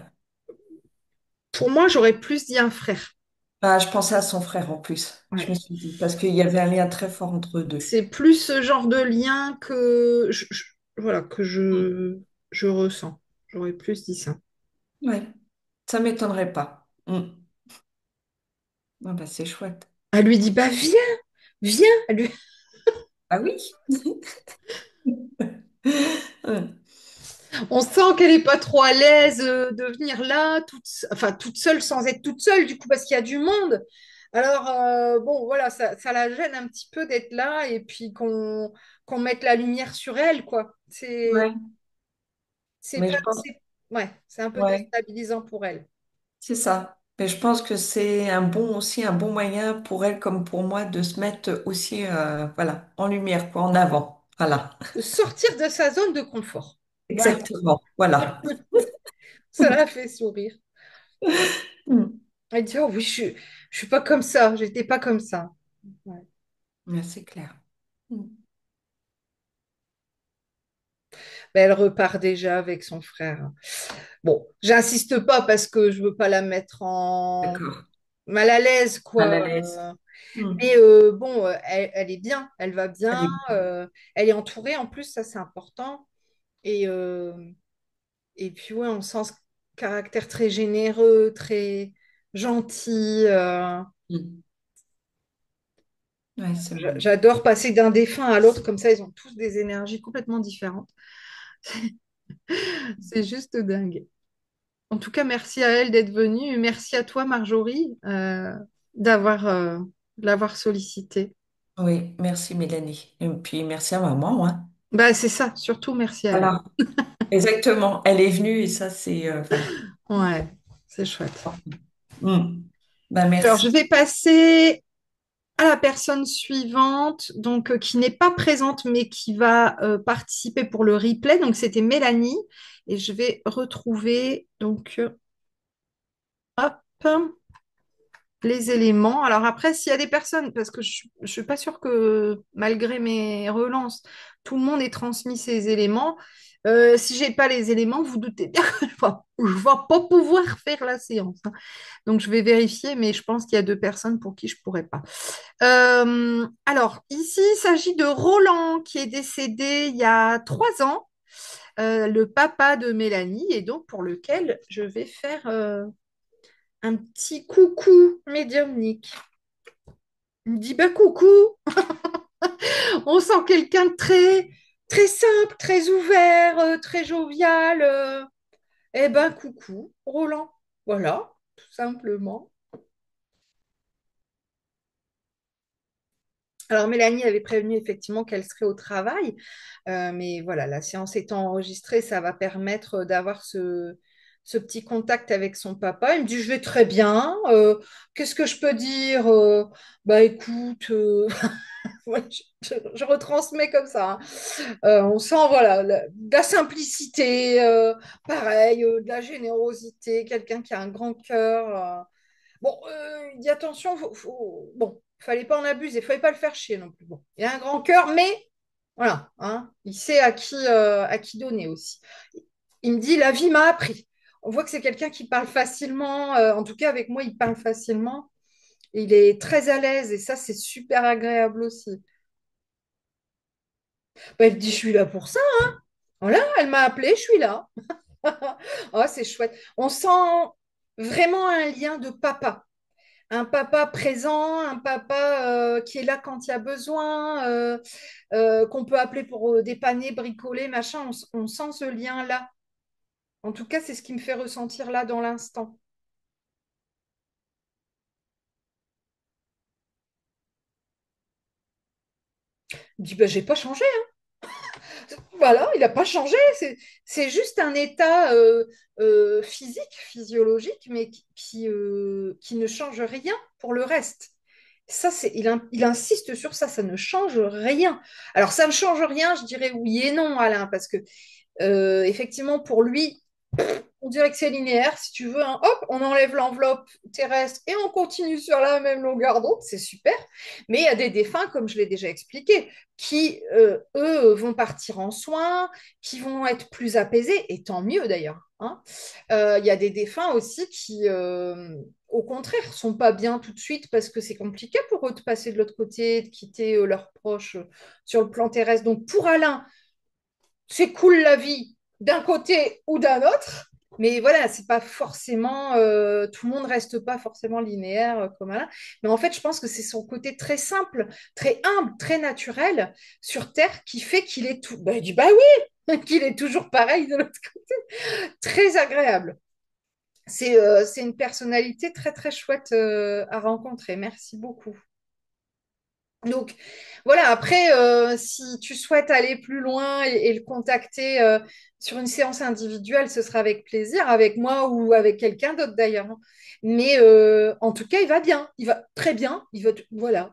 Pour moi, j'aurais plus dit un frère. Ah, je pensais à son frère en plus. Je Ouais. me suis dit, parce qu'il y avait un lien très fort entre eux deux. C'est plus ce genre de lien que voilà, Mm. je ressens. J'aurais plus dit ça. Ouais, ça m'étonnerait pas. Mm. Ah bah, c'est chouette. Elle lui dit, bah viens, viens. Ah oui? Mm. On sent qu'elle n'est pas trop à l'aise de venir là, enfin, toute seule sans être toute seule, du coup, parce qu'il y a du monde. Alors, bon, voilà, ça la gêne un petit peu d'être là et puis qu'on mette la lumière sur elle, quoi. Ouais, C'est mais pas, je pense, ouais, c'est un peu ouais, déstabilisant pour elle. c'est ça. Mais je pense que c'est un bon aussi un bon moyen pour elle comme pour moi de se mettre aussi voilà, en lumière, quoi, en avant. Voilà. De sortir de sa zone de confort. Voilà, Exactement. Voilà. ça la fait sourire. Mm. Elle dit, oh oui, je suis pas comme ça, j'étais pas comme ça. Ouais. Ouais, c'est clair. Mm. Ben, elle repart déjà avec son frère. Bon, j'insiste pas parce que je veux pas la mettre en D'accord. mal à l'aise, Mal à quoi. l'aise. Mm. Mais bon, elle est bien, elle va bien, Allez. elle est entourée en plus, ça c'est important. Et, et puis ouais, on sent ce caractère très généreux, très gentil. Mm. Ouais, c'est vrai. J'adore passer d'un défunt à l'autre, comme ça ils ont tous des énergies complètement différentes. C'est juste dingue. En tout cas, merci à elle d'être venue. Merci à toi, Marjorie, d'avoir de l'avoir sollicité. Oui, merci Mélanie. Et puis merci à maman, hein. Bah, c'est ça, surtout merci à elle. Voilà. Exactement. Elle est venue et ça, c'est voilà. Ouais, c'est chouette. Mm. Ben, Alors, je merci. vais passer à la personne suivante, donc qui n'est pas présente, mais qui va participer pour le replay. Donc, c'était Mélanie. Et je vais retrouver donc hop, les éléments. Alors après, s'il y a des personnes, parce que je ne suis pas sûre que malgré mes relances, tout le monde ait transmis ces éléments. Si j'ai pas les éléments, vous doutez bien que je vais pas pouvoir faire la séance, hein. Donc, je vais vérifier, mais je pense qu'il y a deux personnes pour qui je pourrais pas. Alors, ici, il s'agit de Roland qui est décédé il y a 3 ans, le papa de Mélanie, et donc pour lequel je vais faire un petit coucou médiumnique. Il me dit, bah coucou, on sent quelqu'un de très, très simple, très ouvert, très jovial. Eh ben, coucou, Roland. Voilà, tout simplement. Alors, Mélanie avait prévenu effectivement qu'elle serait au travail, mais voilà, la séance étant enregistrée, ça va permettre d'avoir ce petit contact avec son papa. Il me dit, je vais très bien. Qu'est-ce que je peux dire? Bah écoute, ouais, je retransmets comme ça, hein. On sent voilà, de la simplicité, pareil, de la générosité, quelqu'un qui a un grand cœur. Bon, il dit attention, bon, il fallait pas en abuser, il fallait pas le faire chier non plus. Bon, il a un grand cœur, mais voilà, hein, il sait à qui donner aussi. Il me dit, la vie m'a appris. On voit que c'est quelqu'un qui parle facilement, en tout cas avec moi, il parle facilement. Et il est très à l'aise et ça, c'est super agréable aussi. Bah, il me dit, je suis là pour ça. Voilà, elle m'a appelé, je suis là. Oh, c'est chouette. On sent vraiment un lien de papa. Un papa présent, un papa qui est là quand il y a besoin, qu'on peut appeler pour dépanner, bricoler, machin. On sent ce lien-là. En tout cas, c'est ce qui me fait ressentir là dans l'instant. Il me dit, bah, j'ai pas changé. Voilà, il n'a pas changé. C'est juste un état physique, physiologique, mais qui ne change rien pour le reste. Ça, il insiste sur ça, ça ne change rien. Alors, ça ne change rien, je dirais oui et non, Alain, parce que effectivement, pour lui, on dirait que c'est linéaire. Si tu veux, hein, hop, on enlève l'enveloppe terrestre et on continue sur la même longueur d'onde, c'est super. Mais il y a des défunts, comme je l'ai déjà expliqué, qui, eux, vont partir en soins, qui vont être plus apaisés, et tant mieux d'ailleurs, hein. Il y a des défunts aussi qui, au contraire, sont pas bien tout de suite parce que c'est compliqué pour eux de passer de l'autre côté, de quitter leurs proches sur le plan terrestre. Donc pour Alain, c'est cool la vie d'un côté ou d'un autre, mais voilà, c'est pas forcément, tout le monde reste pas forcément linéaire comme Alain. Mais en fait, je pense que c'est son côté très simple, très humble, très naturel sur Terre qui fait qu'il est tout. Bah, il dit bah oui, qu'il est toujours pareil de l'autre côté. Très agréable. C'est une personnalité très très chouette à rencontrer. Merci beaucoup. Donc voilà, après, si tu souhaites aller plus loin et le contacter sur une séance individuelle, ce sera avec plaisir, avec moi ou avec quelqu'un d'autre d'ailleurs, hein. Mais en tout cas, il va bien, il va très bien, voilà,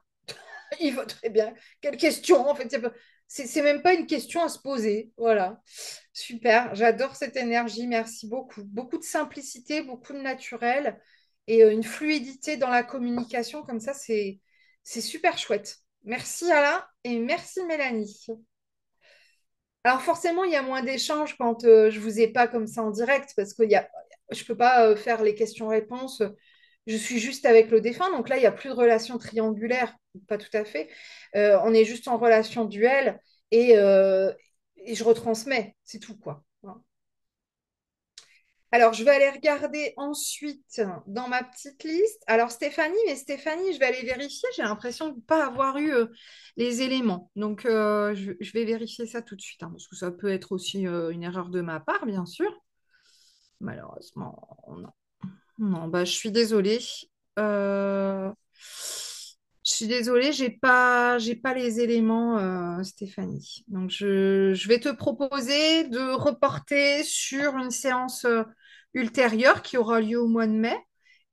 il va très bien. Quelle question, en fait, c'est même pas une question à se poser. Voilà, super, j'adore cette énergie, merci beaucoup. Beaucoup de simplicité, beaucoup de naturel et une fluidité dans la communication, comme ça, c'est super chouette. Merci Alain et merci Mélanie. Alors forcément, il y a moins d'échanges quand je vous ai pas comme ça en direct parce que je peux pas faire les questions-réponses. Je suis juste avec le défunt, donc là, il n'y a plus de relation triangulaire, pas tout à fait. On est juste en relation duel et je retransmets, c'est tout quoi. Voilà. Alors, je vais aller regarder ensuite dans ma petite liste. Alors, Stéphanie, je vais aller vérifier. J'ai l'impression de ne pas avoir eu les éléments. Donc, je vais vérifier ça tout de suite, hein, parce que ça peut être aussi une erreur de ma part, bien sûr. Malheureusement, non. Non, bah, je suis désolée. Euh, Je suis désolée, j'ai pas les éléments, Stéphanie. Donc, je vais te proposer de reporter sur une séance ultérieure qui aura lieu au mois de mai.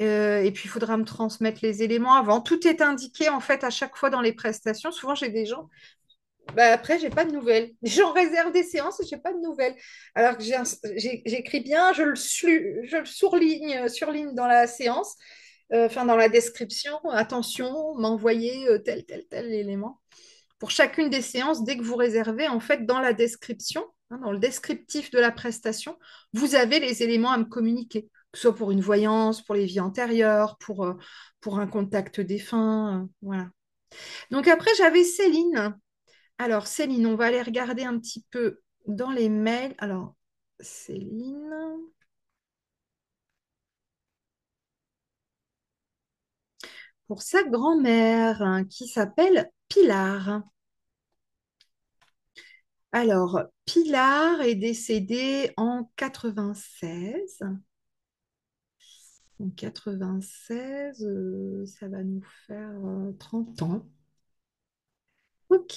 Et puis, il faudra me transmettre les éléments avant. Tout est indiqué, en fait, à chaque fois dans les prestations. Souvent, j'ai des gens. Bah, après, j'ai pas de nouvelles. Les gens réservent des séances et j'ai pas de nouvelles. Alors que j'écris bien, je le surligne dans la séance, enfin dans la description. Attention, m'envoyer tel élément. pour chacune des séances, dès que vous réservez, en fait, dans la description, hein, dans le descriptif de la prestation, vous avez les éléments à me communiquer, que ce soit pour une voyance, pour les vies antérieures, pour un contact défunt, voilà. Donc après, j'avais Céline. Alors, Céline, on va aller regarder un petit peu dans les mails. Alors, Céline, pour sa grand-mère, hein, qui s'appelle Pilar. Alors, Pilar est décédée en 96. En 96, ça va nous faire 30 ans. Ok.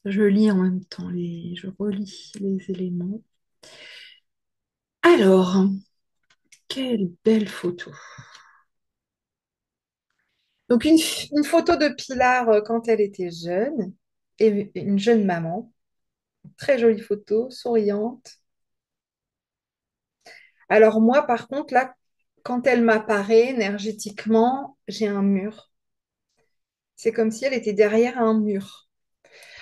Je lis en même temps, je relis les éléments. Alors, quelle belle photo. Donc, une photo de Pilar quand elle était jeune, et une jeune maman. Très jolie photo, souriante. Alors moi, par contre, là, quand elle m'apparaît énergétiquement, j'ai un mur. C'est comme si elle était derrière un mur.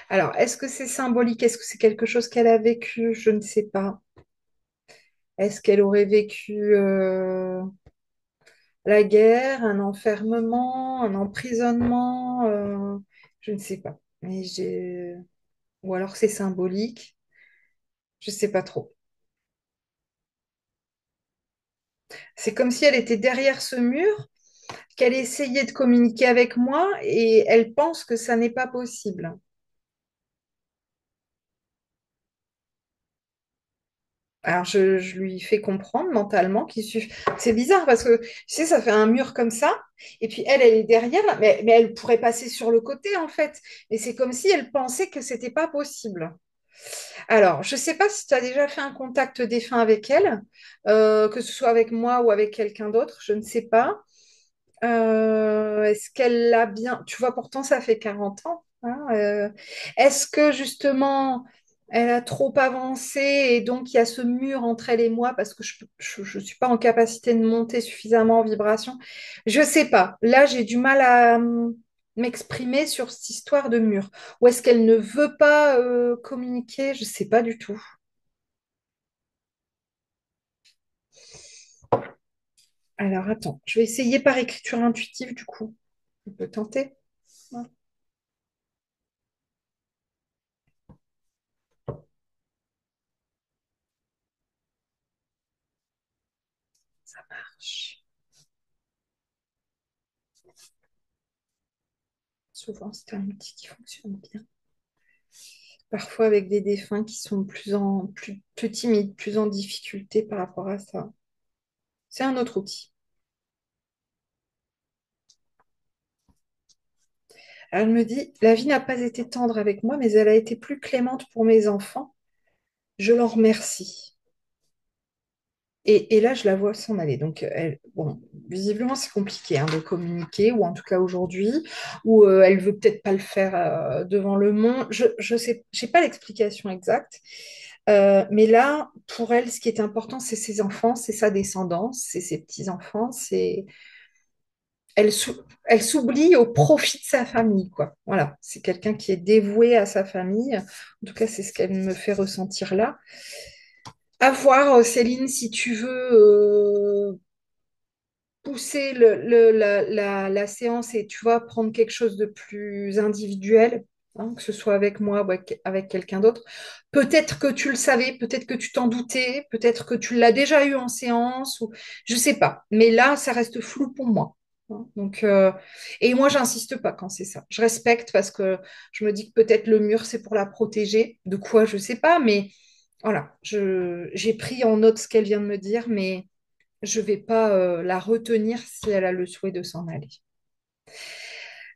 Alors, est-ce que c'est symbolique? Est-ce que c'est quelque chose qu'elle a vécu? Je ne sais pas. Est-ce qu'elle aurait vécu la guerre, un enfermement, un emprisonnement? Je ne sais pas. Ou alors c'est symbolique. Je ne sais pas trop. C'est comme si elle était derrière ce mur, qu'elle essayait de communiquer avec moi et elle pense que ça n'est pas possible. Alors, je lui fais comprendre mentalement qu'il suffit. C'est bizarre parce que, tu sais, ça fait un mur comme ça, et puis elle est derrière, là, mais elle pourrait passer sur le côté, en fait. Et c'est comme si elle pensait que c'était pas possible. Alors, je sais pas si tu as déjà fait un contact défunt avec elle, que ce soit avec moi ou avec quelqu'un d'autre, je ne sais pas. Est-ce qu'elle l'a bien... Tu vois, pourtant, ça fait 40 ans, hein, est-ce que justement, elle a trop avancé et donc il y a ce mur entre elle et moi parce que je suis pas en capacité de monter suffisamment en vibration? Je sais pas. Là, j'ai du mal à m'exprimer sur cette histoire de mur. Ou est-ce qu'elle ne veut pas communiquer? Je sais pas du tout. Alors, attends, je vais essayer par écriture intuitive du coup. On peut tenter. Ouais, ça marche. Souvent, c'est un outil qui fonctionne bien. Parfois avec des défunts qui sont plus timides, plus en difficulté par rapport à ça. C'est un autre outil. Elle me dit, la vie n'a pas été tendre avec moi, mais elle a été plus clémente pour mes enfants. Je l'en remercie. Et là, je la vois s'en aller. Donc, bon, visiblement, c'est compliqué hein, de communiquer, ou en tout cas aujourd'hui, ou elle veut peut-être pas le faire devant le monde. Je sais, j'ai pas l'explication exacte. Mais là, pour elle, ce qui est important, c'est ses enfants, c'est sa descendance, c'est ses petits-enfants, elle s'oublie au profit de sa famille, quoi. Voilà, c'est quelqu'un qui est dévoué à sa famille. En tout cas, c'est ce qu'elle me fait ressentir là. À voir, Céline, si tu veux pousser la séance et tu vas prendre quelque chose de plus individuel, hein, que ce soit avec moi ou avec quelqu'un d'autre. Peut-être que tu le savais, peut-être que tu t'en doutais, peut-être que tu l'as déjà eu en séance, ou je sais pas. Mais là, ça reste flou pour moi. Hein. Donc, et moi, j'insiste pas quand c'est ça. Je respecte parce que je me dis que peut-être le mur, c'est pour la protéger. De quoi, je sais pas, mais voilà, j'ai pris en note ce qu'elle vient de me dire, mais je ne vais pas la retenir si elle a le souhait de s'en aller.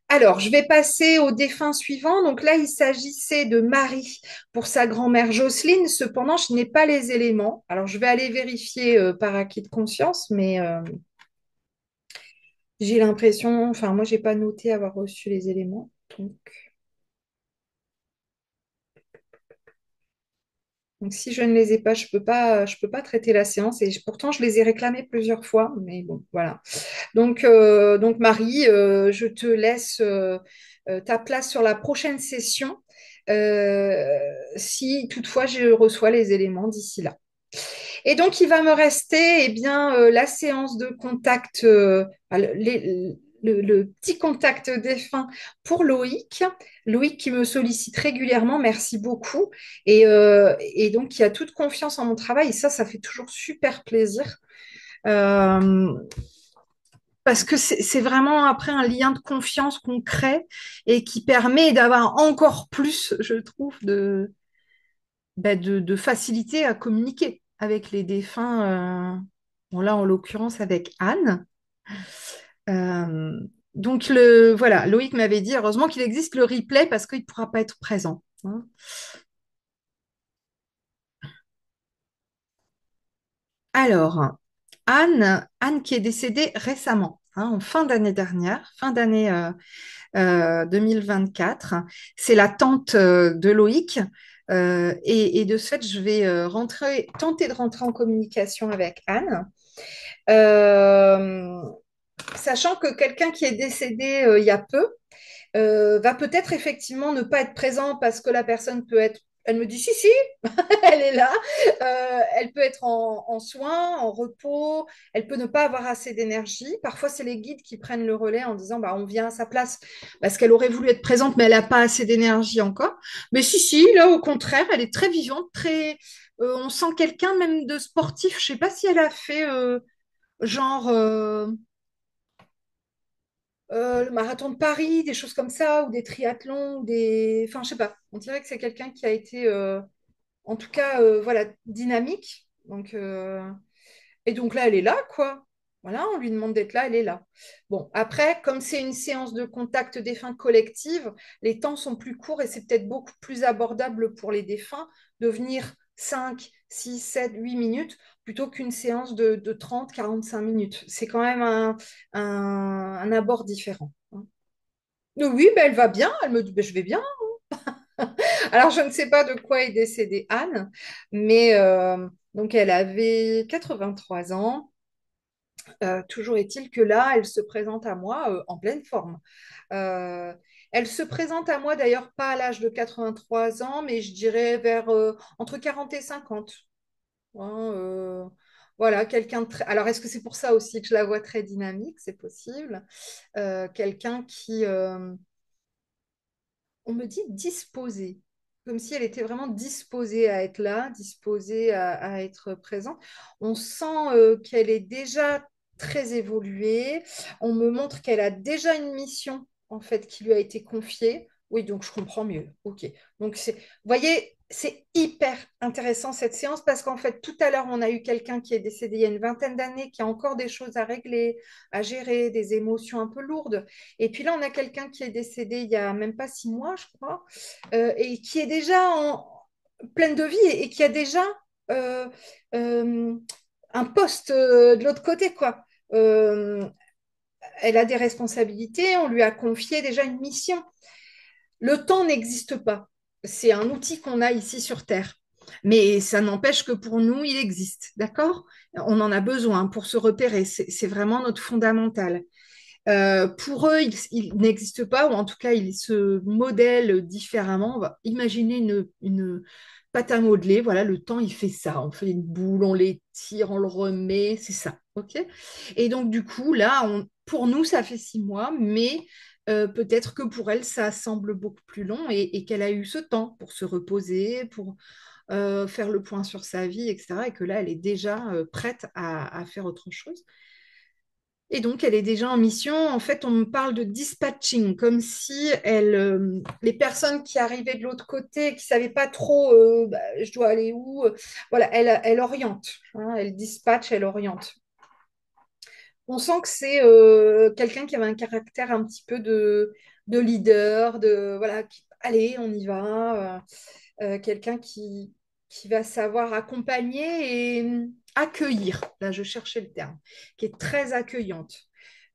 Alors, je vais passer au défunt suivant. Donc là, il s'agissait de Marie pour sa grand-mère Jocelyne. Cependant, je n'ai pas les éléments. Alors, je vais aller vérifier par acquis de conscience, mais j'ai l'impression, enfin, moi, j'ai pas noté avoir reçu les éléments. Donc, Donc, si je ne les ai pas, je peux pas traiter la séance. Et pourtant, je les ai réclamées plusieurs fois. Mais bon, voilà. Donc Marie, je te laisse ta place sur la prochaine session, si toutefois je reçois les éléments d'ici là. Et donc, il va me rester eh bien, la séance de contact, le petit contact défunt pour Loïc. Loïc qui me sollicite régulièrement, merci beaucoup. Et donc, il a toute confiance en mon travail. Et ça fait toujours super plaisir. Euh, Parce que c'est vraiment après un lien de confiance qu'on crée et qui permet d'avoir encore plus, je trouve, de facilité à communiquer avec les défunts. Bon, là, en l'occurrence, avec Anne. Euh, donc, voilà, Loïc m'avait dit, heureusement qu'il existe le replay parce qu'il ne pourra pas être présent, hein. Alors, Anne qui est décédée récemment, hein, en fin d'année dernière, fin d'année 2024. C'est la tante de Loïc. Et de ce fait, je vais tenter de rentrer en communication avec Anne. Euh, Sachant que quelqu'un qui est décédé il y a peu va peut-être effectivement ne pas être présent parce que la personne peut être. Elle me dit si, si, elle est là. Elle peut être en soins, en repos. Elle peut ne pas avoir assez d'énergie. Parfois, c'est les guides qui prennent le relais en disant bah, on vient à sa place parce qu'elle aurait voulu être présente, mais elle n'a pas assez d'énergie encore. Mais si, si, là, au contraire, elle est très vivante, très. On sent quelqu'un même de sportif. Je ne sais pas si elle a fait genre. Le marathon de Paris, des choses comme ça, ou des triathlons, ou des. Enfin, je sais pas. On dirait que c'est quelqu'un qui a été, en tout cas, voilà, dynamique. Et donc là, elle est là, quoi. Voilà, on lui demande d'être là, elle est là. Bon, après, comme c'est une séance de contact défunt collective, les temps sont plus courts et c'est peut-être beaucoup plus abordable pour les défunts de venir 5, 6, 7, 8 minutes plutôt qu'une séance de 30, 45 minutes. C'est quand même un abord différent, hein. Oui, ben, elle va bien. Elle me dit, ben, je vais bien. Alors, je ne sais pas de quoi est décédée Anne, mais donc elle avait 83 ans. Toujours est-il que là, elle se présente à moi en pleine forme. Euh, Elle se présente à moi d'ailleurs pas à l'âge de 83 ans, mais je dirais vers entre 40 et 50, hein, voilà, quelqu'un de très. Alors, est-ce que c'est pour ça aussi que je la vois très dynamique? C'est possible. Quelqu'un qui, on me dit disposée, comme si elle était vraiment disposée à être là, disposée à être présente. On sent qu'elle est déjà très évoluée. On me montre qu'elle a déjà une mission, en fait, qui lui a été confiée. Oui, donc je comprends mieux. OK. Donc, vous voyez, c'est hyper intéressant cette séance parce qu'en fait, tout à l'heure, on a eu quelqu'un qui est décédé il y a une vingtaine d'années, qui a encore des choses à régler, à gérer, des émotions un peu lourdes. Et puis là, on a quelqu'un qui est décédé il y a même pas 6 mois, je crois, et qui est déjà pleine de vie et qui a déjà euh, euh, un poste de l'autre côté, quoi. Euh, Elle a des responsabilités, on lui a confié déjà une mission. Le temps n'existe pas. C'est un outil qu'on a ici sur Terre. Mais ça n'empêche que pour nous, il existe, d'accord? On en a besoin pour se repérer. C'est vraiment notre fondamental. Pour eux, il n'existe pas, ou en tout cas, ils se modèlent différemment. On va imaginer une pâte à modeler. Voilà, le temps, il fait ça. On fait une boule, on l'étire, on le remet, c'est ça. OK? Et donc, du coup, là, pour nous, ça fait 6 mois, mais peut-être que pour elle, ça semble beaucoup plus long et qu'elle a eu ce temps pour se reposer, pour faire le point sur sa vie, etc. Et que là, elle est déjà prête à faire autre chose. Et donc, elle est déjà en mission. En fait, on me parle de dispatching, comme si les personnes qui arrivaient de l'autre côté, qui ne savaient pas trop, bah, je dois aller où, voilà, elle oriente, hein, elle dispatche, elle oriente. On sent que c'est quelqu'un qui avait un caractère un petit peu de leader, voilà, allez, on y va. Quelqu'un qui va savoir accompagner et accueillir. Là, je cherchais le terme, qui est très accueillante.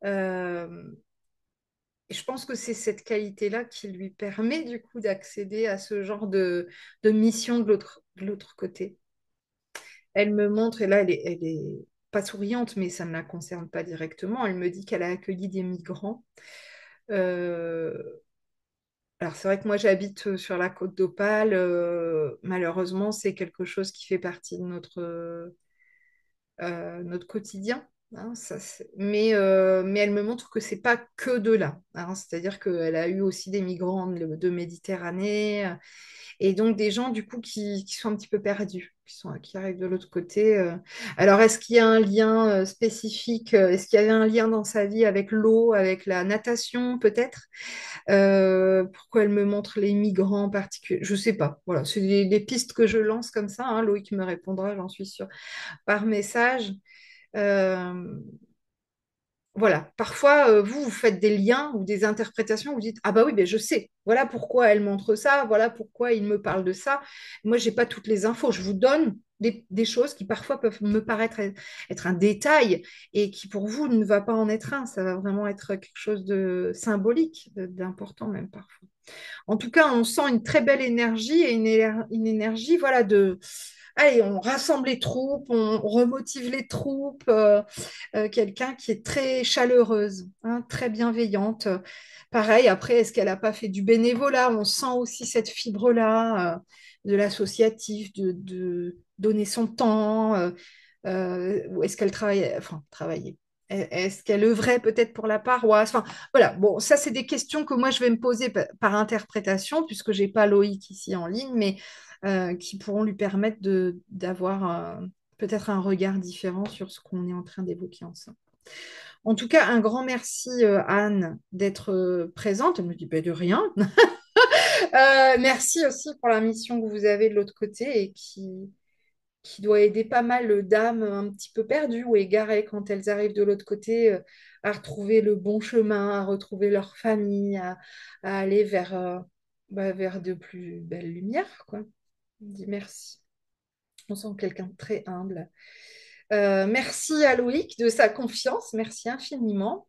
Euh, et je pense que c'est cette qualité-là qui lui permet du coup d'accéder à ce genre de mission de l'autre côté. Elle me montre, et là, elle est pas souriante, mais ça ne la concerne pas directement. Elle me dit qu'elle a accueilli des migrants. Euh, alors, c'est vrai que moi, j'habite sur la côte d'Opale. Malheureusement, c'est quelque chose qui fait partie de notre quotidien. Hein, mais elle me montre que c'est pas que de là. Hein. C'est-à-dire qu'elle a eu aussi des migrants de Méditerranée. Et donc des gens du coup qui sont un petit peu perdus, qui arrivent de l'autre côté. Alors est-ce qu'il y a un lien spécifique? Est-ce qu'il y avait un lien dans sa vie avec l'eau, avec la natation peut-être? Pourquoi elle me montre les migrants en particulier? Je sais pas. Voilà, c'est des pistes que je lance comme ça. Hein. Loïc me répondra, j'en suis sûre, par message. Euh, voilà, parfois, vous faites des liens ou des interprétations, vous dites, ah bah oui, ben je sais, voilà pourquoi elle montre ça, voilà pourquoi il me parle de ça. Moi, j'ai pas toutes les infos, je vous donne des choses qui parfois peuvent me paraître être un détail et qui pour vous ne va pas en être un, ça va vraiment être quelque chose de symbolique, d'important même parfois. En tout cas, on sent une très belle énergie et une énergie, voilà, de... Allez, on rassemble les troupes, on remotive les troupes. Quelqu'un qui est très chaleureuse, hein, très bienveillante. Pareil, après, est-ce qu'elle n'a pas fait du bénévolat? On sent aussi cette fibre-là, de l'associatif, de donner son temps. Ou est-ce qu'elle travaillait, enfin, travaillait. Est-ce qu'elle œuvrait peut-être pour la paroisse? Enfin, voilà, bon, ça, c'est des questions que moi, je vais me poser par interprétation, puisque je n'ai pas Loïc ici en ligne, mais qui pourront lui permettre d'avoir peut-être un regard différent sur ce qu'on est en train d'évoquer ensemble. En tout cas, un grand merci, Anne, d'être présente. Elle me dit, ben, de rien. Merci aussi pour la mission que vous avez de l'autre côté et qui doit aider pas mal d'âmes un petit peu perdues ou égarées quand elles arrivent de l'autre côté à retrouver le bon chemin, à retrouver leur famille, à aller vers de plus belles lumières, quoi. On dit merci. On sent quelqu'un de très humble. Merci à Loïc de sa confiance, merci infiniment.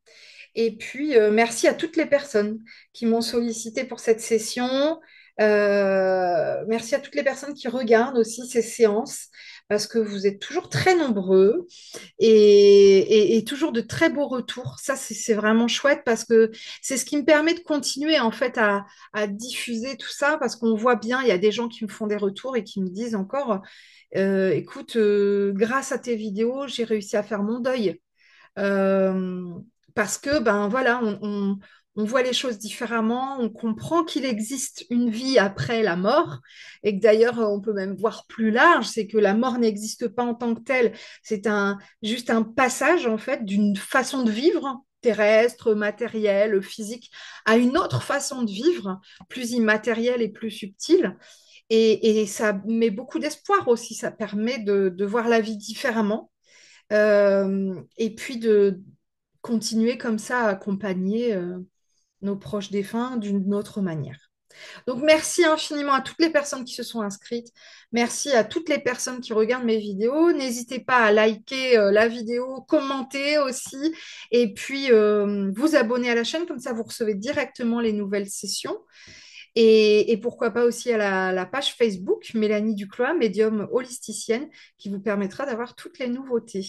Et puis, merci à toutes les personnes qui m'ont sollicité pour cette session. Merci à toutes les personnes qui regardent aussi ces séances, parce que vous êtes toujours très nombreux et toujours de très beaux retours. Ça, c'est vraiment chouette parce que c'est ce qui me permet de continuer en fait à diffuser tout ça, parce qu'on voit bien, il y a des gens qui me font des retours et qui me disent encore, écoute, grâce à tes vidéos, j'ai réussi à faire mon deuil. Euh, Parce que, ben voilà, on voit les choses différemment, on comprend qu'il existe une vie après la mort, et que d'ailleurs, on peut même voir plus large, c'est que la mort n'existe pas en tant que telle, c'est juste un passage, en fait, d'une façon de vivre terrestre, matérielle, physique, à une autre façon de vivre, plus immatérielle et plus subtile. Et ça met beaucoup d'espoir aussi, ça permet de voir la vie différemment et puis de continuer comme ça à accompagner nos proches défunts d'une autre manière. Donc, merci infiniment à toutes les personnes qui se sont inscrites. Merci à toutes les personnes qui regardent mes vidéos. N'hésitez pas à liker la vidéo, commenter aussi, et puis vous abonner à la chaîne, comme ça vous recevez directement les nouvelles sessions. Et pourquoi pas aussi à la page Facebook, Mélanie Duclois, médium holisticienne, qui vous permettra d'avoir toutes les nouveautés.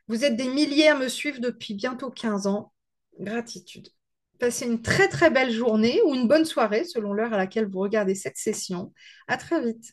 Vous êtes des milliers à me suivre depuis bientôt 15 ans. Gratitude. Passez une très très belle journée ou une bonne soirée selon l'heure à laquelle vous regardez cette session. À très vite.